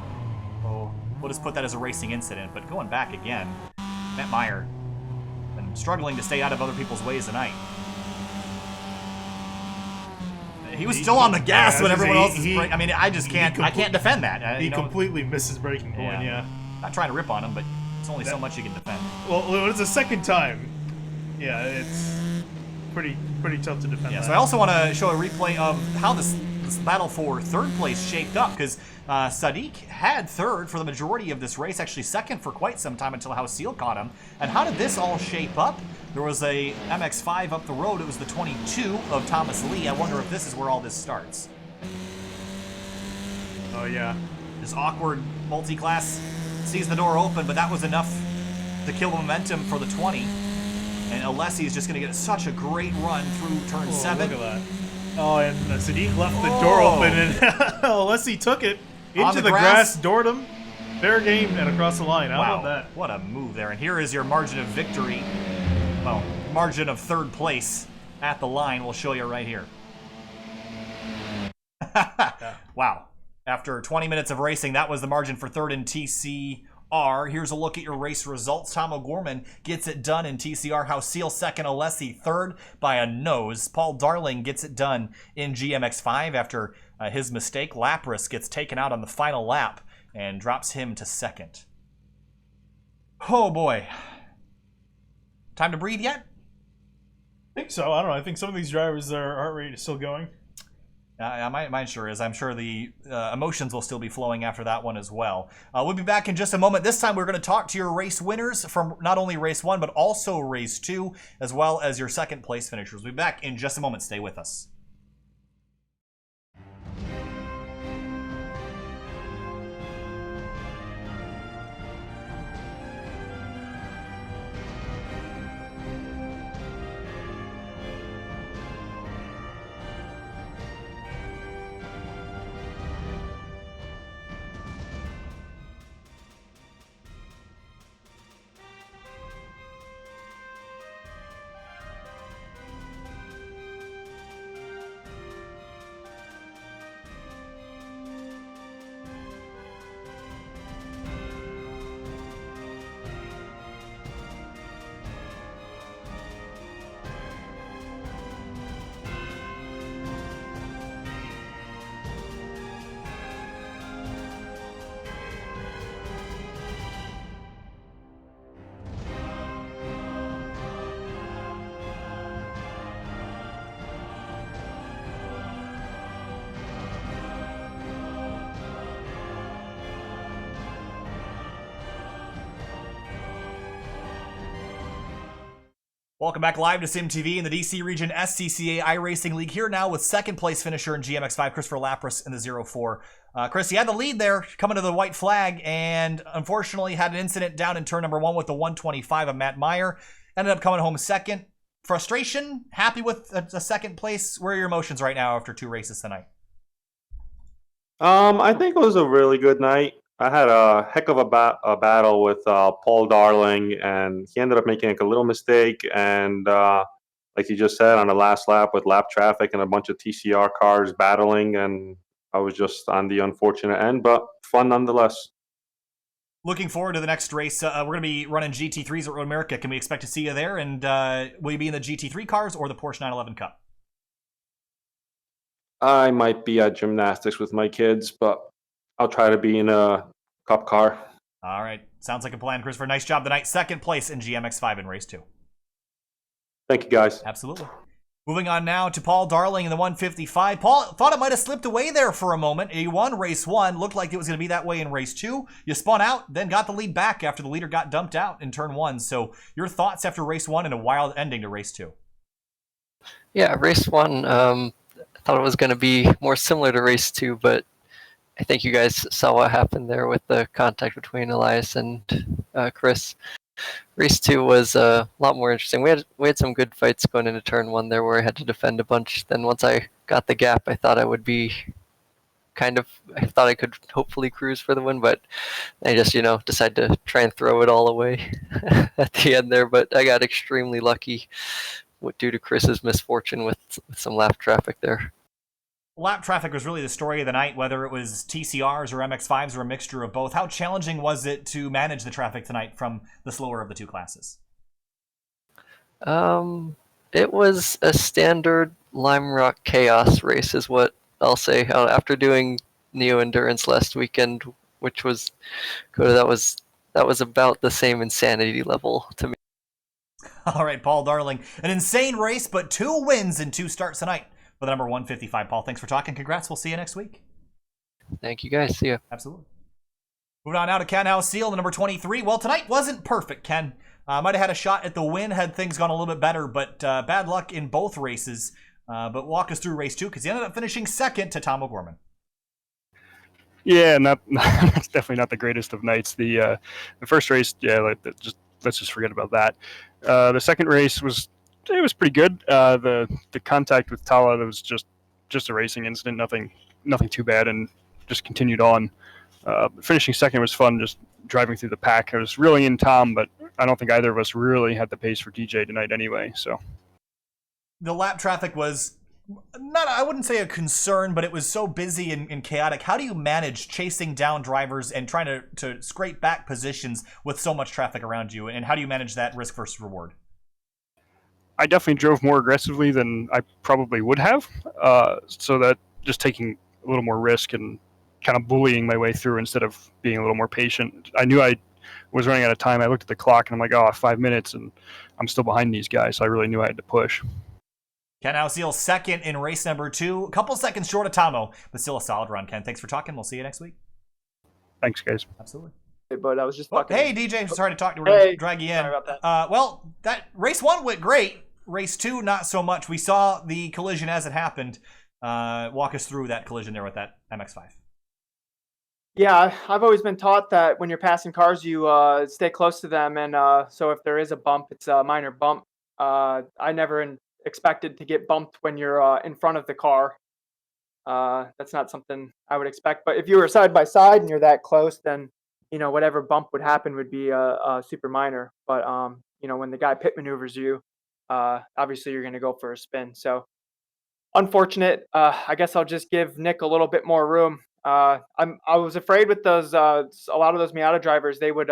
So we'll just put that as a racing incident. But going back again, Matt Meyer been struggling to stay out of other people's ways tonight. He was still on the gas when everyone else is braking. I mean, I can't defend that.
He completely missed his braking point. Yeah.
Not trying to rip on him, but it's only so much you can defend.
Well, when it's the second time, yeah, it's pretty tough to defend.
Yeah,
that.
so I also want to show a replay of how this battle for third place shaped up, because Sadiq had third for the majority of this race, actually second for quite some time until House-Seal caught him. And how did this all shape up? There was a MX-5 up the road. It was the 22 of Thomas Lee. I wonder if this is where all this starts.
Oh, yeah.
This awkward multi-class sees the door open, but that was enough to kill the momentum for the 20. And Alessi is just going to get such a great run through turn 7.
Look at that. Oh, and Sadiq left the door open, and Alessi took it into the grass, doored him. Fair game, and across the line. How about that?
What a move there. And here is your margin of victory. Well, margin of third place at the line. We'll show you right here. Wow. After 20 minutes of racing, that was the margin for third in TCR. Here's a look at your race results. Tom O'Gorman gets it done in TCR. House-Seal second. Alessi third by a nose. Paul Darling gets it done in GMX5 after his mistake. Lapras gets taken out on the final lap and drops him to second. Oh boy. Time to breathe yet?
I think so. I don't know. I think some of these drivers, their heart rate is still going.
Mine sure is. I'm sure the emotions will still be flowing after that one as well. We'll be back in just a moment. This time we're going to talk to your race winners from not only race 1, but also race 2, as well as your second place finishers. We'll be back in just a moment. Stay with us. Welcome back live to SimTV in the DC region SCCA iRacing League. Here now with second place finisher in GMX5, Christopher Lapras in the 0-4. Chris, you had the lead there coming to the white flag and unfortunately had an incident down in turn number 1 with the 125 of Matt Meyer. Ended up coming home second. Frustration? Happy with a second place? Where are your emotions right now after 2 races tonight?
I think it was a really good night. I had a heck of a battle with Paul Darling, and he ended up making like a little mistake. And like you just said, on the last lap with lap traffic and a bunch of TCR cars battling, and I was just on the unfortunate end, but fun nonetheless.
Looking forward to the next race. We're going to be running GT3s at Road America. Can we expect to see you there? And will you be in the GT3 cars or the Porsche 911 Cup?
I might be at gymnastics with my kids, but I'll try to be in a cup car.
All right. Sounds like a plan, Christopher. Nice job tonight. Second place in GMX5 in race 2.
Thank you, guys.
Absolutely. Moving on now to Paul Darling in the 155. Paul thought it might have slipped away there for a moment. He won race 1. Looked like it was going to be that way in race 2. You spun out, then got the lead back after the leader got dumped out in turn 1. So your thoughts after race 1 and a wild ending to race 2?
Yeah, race 1, I thought it was going to be more similar to race 2, but I think you guys saw what happened there with the contact between Elias and Chris. Race 2 was a lot more interesting. We had some good fights going into turn 1 there where I had to defend a bunch. Then once I got the gap, I thought I would be I thought I could hopefully cruise for the win, but I just, decided to try and throw it all away at the end there. But I got extremely lucky due to Chris's misfortune with some lap traffic there.
Lap traffic was really the story of the night, whether it was TCRs or MX5s or a mixture of both. How challenging was it to manage the traffic tonight from the slower of the 2 classes?
It was a standard Lime Rock Chaos race is what I'll say. After doing Neo Endurance last weekend, which was good, that was about the same insanity level to me.
All right, Paul Darling. An insane race, but 2 wins in 2 starts tonight for the number 155. Paul, thanks for talking. Congrats. We'll see you next week.
Thank you, guys. See ya.
Absolutely. Moving on now to Ken House-Seal, the number 23. Well, tonight wasn't perfect, Ken. Might have had a shot at the win had things gone a little bit better, but bad luck in both races. But walk us through race 2, because he ended up finishing second to Tom O'Gorman.
Yeah, that's definitely not the greatest of nights. The first race, let's just forget about that. The second race was pretty good. The contact with Tala, that was just a racing incident, nothing too bad, and just continued on. Finishing second was fun, just driving through the pack. I was really in Tom, but I don't think either of us really had the pace for DJ tonight anyway. So
the lap traffic was not, I wouldn't say a concern, but it was so busy and chaotic. How do you manage chasing down drivers and trying to scrape back positions with so much traffic around you? And how do you manage that risk versus reward?
I definitely drove more aggressively than I probably would have. So that just taking a little more risk and kind of bullying my way through instead of being a little more patient. I knew I was running out of time. I looked at the clock and I'm like, 5 minutes and I'm still behind these guys. So I really knew I had to push.
Ken House-Seal second in race number 2. A couple seconds short of Tomo, but still a solid run, Ken. Thanks for talking. We'll see you next week.
Thanks, guys.
Absolutely.
Hey, bud, I was just talking.
Hey, DJ. Sorry to talk to you. We're going to drag you in.
Sorry about that.
Well, that race 1 went great. Race 2, not so much. We saw the collision as it happened. Walk us through that collision there with that MX-5.
Yeah, I've always been taught that when you're passing cars, you stay close to them. And so if there is a bump, it's a minor bump. I never expected to get bumped when you're in front of the car. That's not something I would expect. But if you were side by side and you're that close, then, whatever bump would happen would be super minor. But, when the guy pit maneuvers you, obviously you're going to go for a spin. So unfortunate. I guess I'll just give Nick a little bit more room. I was afraid with those a lot of those Miata drivers, they would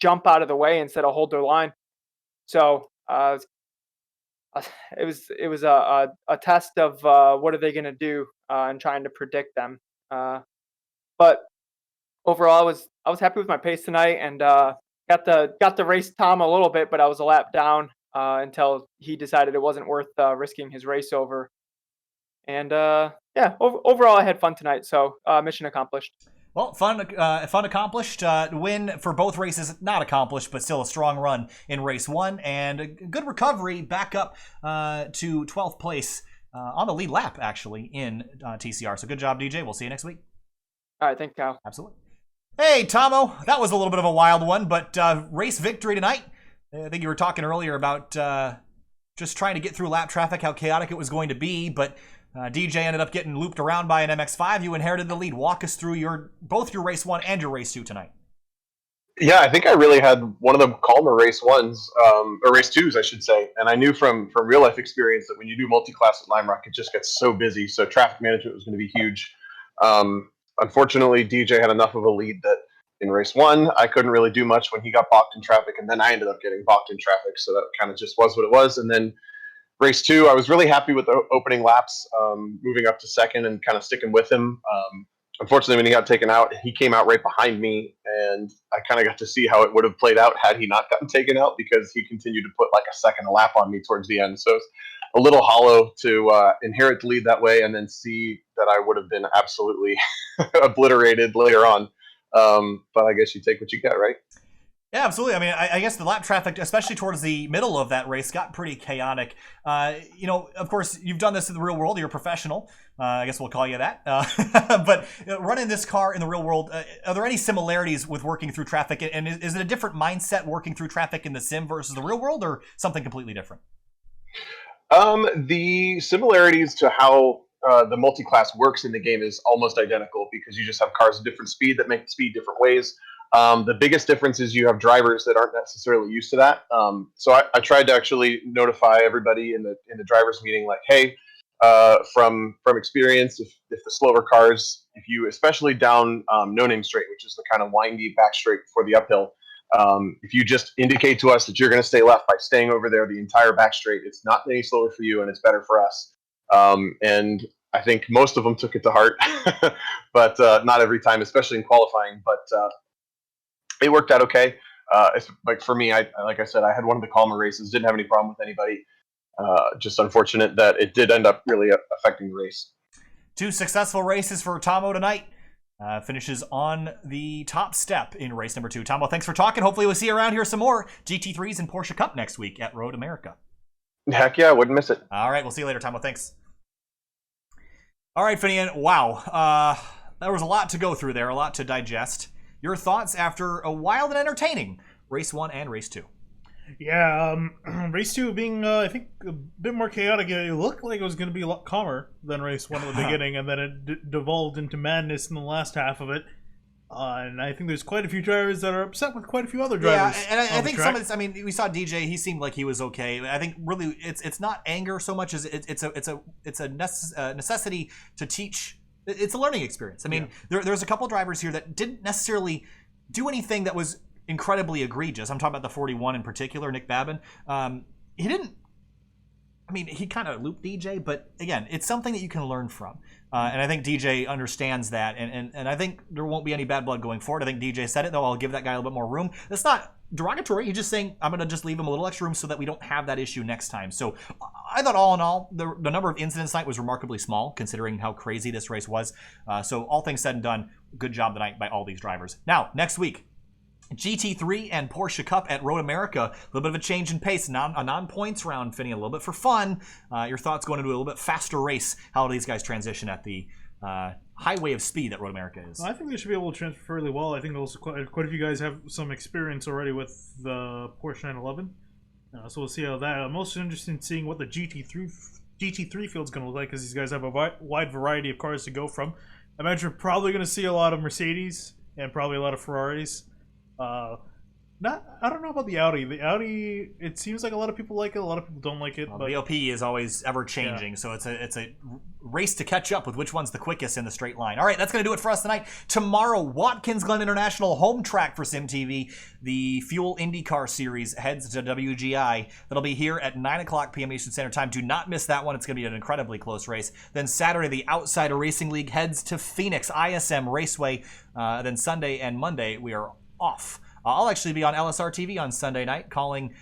jump out of the way instead of hold their line. So it was a test of what are they going to do and trying to predict them. But overall, I was happy with my pace tonight and got the race Tom a little bit, but I was a lap down until he decided it wasn't worth risking his race over. And overall, I had fun tonight, so mission accomplished.
Well, fun accomplished. Win for both races, not accomplished, but still a strong run in race 1, and a good recovery back up to 12th place on the lead lap, actually, in TCR. So good job, DJ. We'll see you next week.
All right, thanks, Kyle.
Absolutely. Hey, Tomo, that was a little bit of a wild one, but race victory tonight. I think you were talking earlier about just trying to get through lap traffic, how chaotic it was going to be, but DJ ended up getting looped around by an MX-5. You inherited the lead. Walk us through both your race 1 and your race 2 tonight.
Yeah, I think I really had one of the calmer race 1s, or race 2s, I should say. And I knew from real life experience that when you do multi-class at Lime Rock, it just gets so busy. So traffic management was going to be huge. Unfortunately, DJ had enough of a lead that in race 1, I couldn't really do much when he got balked in traffic, and then I ended up getting balked in traffic. So that kind of just was what it was. And then race 2, I was really happy with the opening laps, moving up to second and kind of sticking with him. Unfortunately, when he got taken out, he came out right behind me, and I kind of got to see how it would have played out had he not gotten taken out, because he continued to put like a second a lap on me towards the end. So it's a little hollow to inherit the lead that way and then see that I would have been absolutely obliterated later on. But I guess you take what you get, right?
Yeah, absolutely. I mean, I guess the lap traffic, especially towards the middle of that race, got pretty chaotic. Of course, you've done this in the real world. You're a professional. I guess we'll call you that. But running this car in the real world, are there any similarities with working through traffic? And is it a different mindset working through traffic in the sim versus the real world, or something completely different?
The similarities to how the multi-class works in the game is almost identical, because you just have cars of different speed that make speed different ways. The biggest difference is you have drivers that aren't necessarily used to that. So I tried to actually notify everybody in the drivers meeting, like, hey, from experience, if the slower cars, if you, especially down No Name Straight, which is the kind of windy back straight before the uphill, if you just indicate to us that you're going to stay left by staying over there the entire back straight, it's not any slower for you and it's better for us. And I think most of them took it to heart, but not every time, especially in qualifying. But it worked out okay. It's, like for me, like I said, I had one of the calmer races, didn't have any problem with anybody. Just unfortunate that it did end up really affecting the race.
2 successful races for Tomo tonight. Finishes on the top step in race number 2. Tomo, thanks for talking. Hopefully we'll see you around here some more GT3s and Porsche Cup next week at Road America.
Heck yeah, wouldn't miss it.
All right, we'll see you later, Tomo. Thanks. All right, Finian. Wow. There was a lot to go through there, a lot to digest. Your thoughts after a wild and entertaining race 1 and race 2?
Yeah, race 2 being, I think, a bit more chaotic. It looked like it was going to be a lot calmer than race 1 at the beginning, and then it devolved into madness in the last half of it. And I think there's quite a few drivers that are upset with quite a few other drivers.
Yeah, and I think some of this, I mean, we saw DJ, he seemed like he was okay. I think really it's not anger so much as it's a necessity to teach. It's a learning experience. I mean, there's a couple drivers here that didn't necessarily do anything that was incredibly egregious. I'm talking about the 41 in particular, Nick Babin. He didn't, I mean, he kind of looped DJ, but again, it's something that you can learn from. And I think DJ understands that, and I think there won't be any bad blood going forward. I think DJ said it, though. I'll give that guy a little bit more room. That's not derogatory. He's just saying, I'm going to just leave him a little extra room so that we don't have that issue next time. So I thought all in all, the number of incidents tonight was remarkably small, considering how crazy this race was. So all things said and done, good job tonight by all these drivers. Now, next week, GT3 and Porsche Cup at Road America. A little bit of a change in pace, a non-points round, Finney, a little bit for fun. Your thoughts going into a little bit faster race, how do these guys transition at the highway of speed that Road America is?
I think they should be able to transfer fairly well. I think also quite a few guys have some experience already with the Porsche 911. So we'll see how that. I'm also interested in seeing what the GT3 field's going to look like, because these guys have a wide variety of cars to go from. I imagine we're probably going to see a lot of Mercedes and probably a lot of Ferraris. I don't know about the Audi. The Audi, it seems like a lot of people like it, a lot of people don't like it.
Well, but BOP is always ever changing, so it's a race to catch up with which one's the quickest in the straight line. All right, that's going to do it for us tonight. Tomorrow, Watkins Glen International home track for SimTV. The Fuel IndyCar Series heads to WGI. That'll be here at 9 o'clock p.m. Eastern Standard Time. Do not miss that one. It's going to be an incredibly close race. Then Saturday, the Outsider Racing League heads to Phoenix ISM Raceway. Then Sunday and Monday, we are off. I'll actually be on LSR TV on Sunday night calling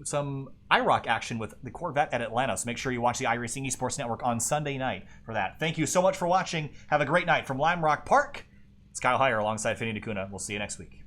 some iRock action with the Corvette at Atlanta. So make sure you watch the iRacing Esports Network on Sunday night for that. Thank you so much for watching. Have a great night from Lime Rock Park It's Kyle Heyer alongside Finney Nakuna. We'll see you next week.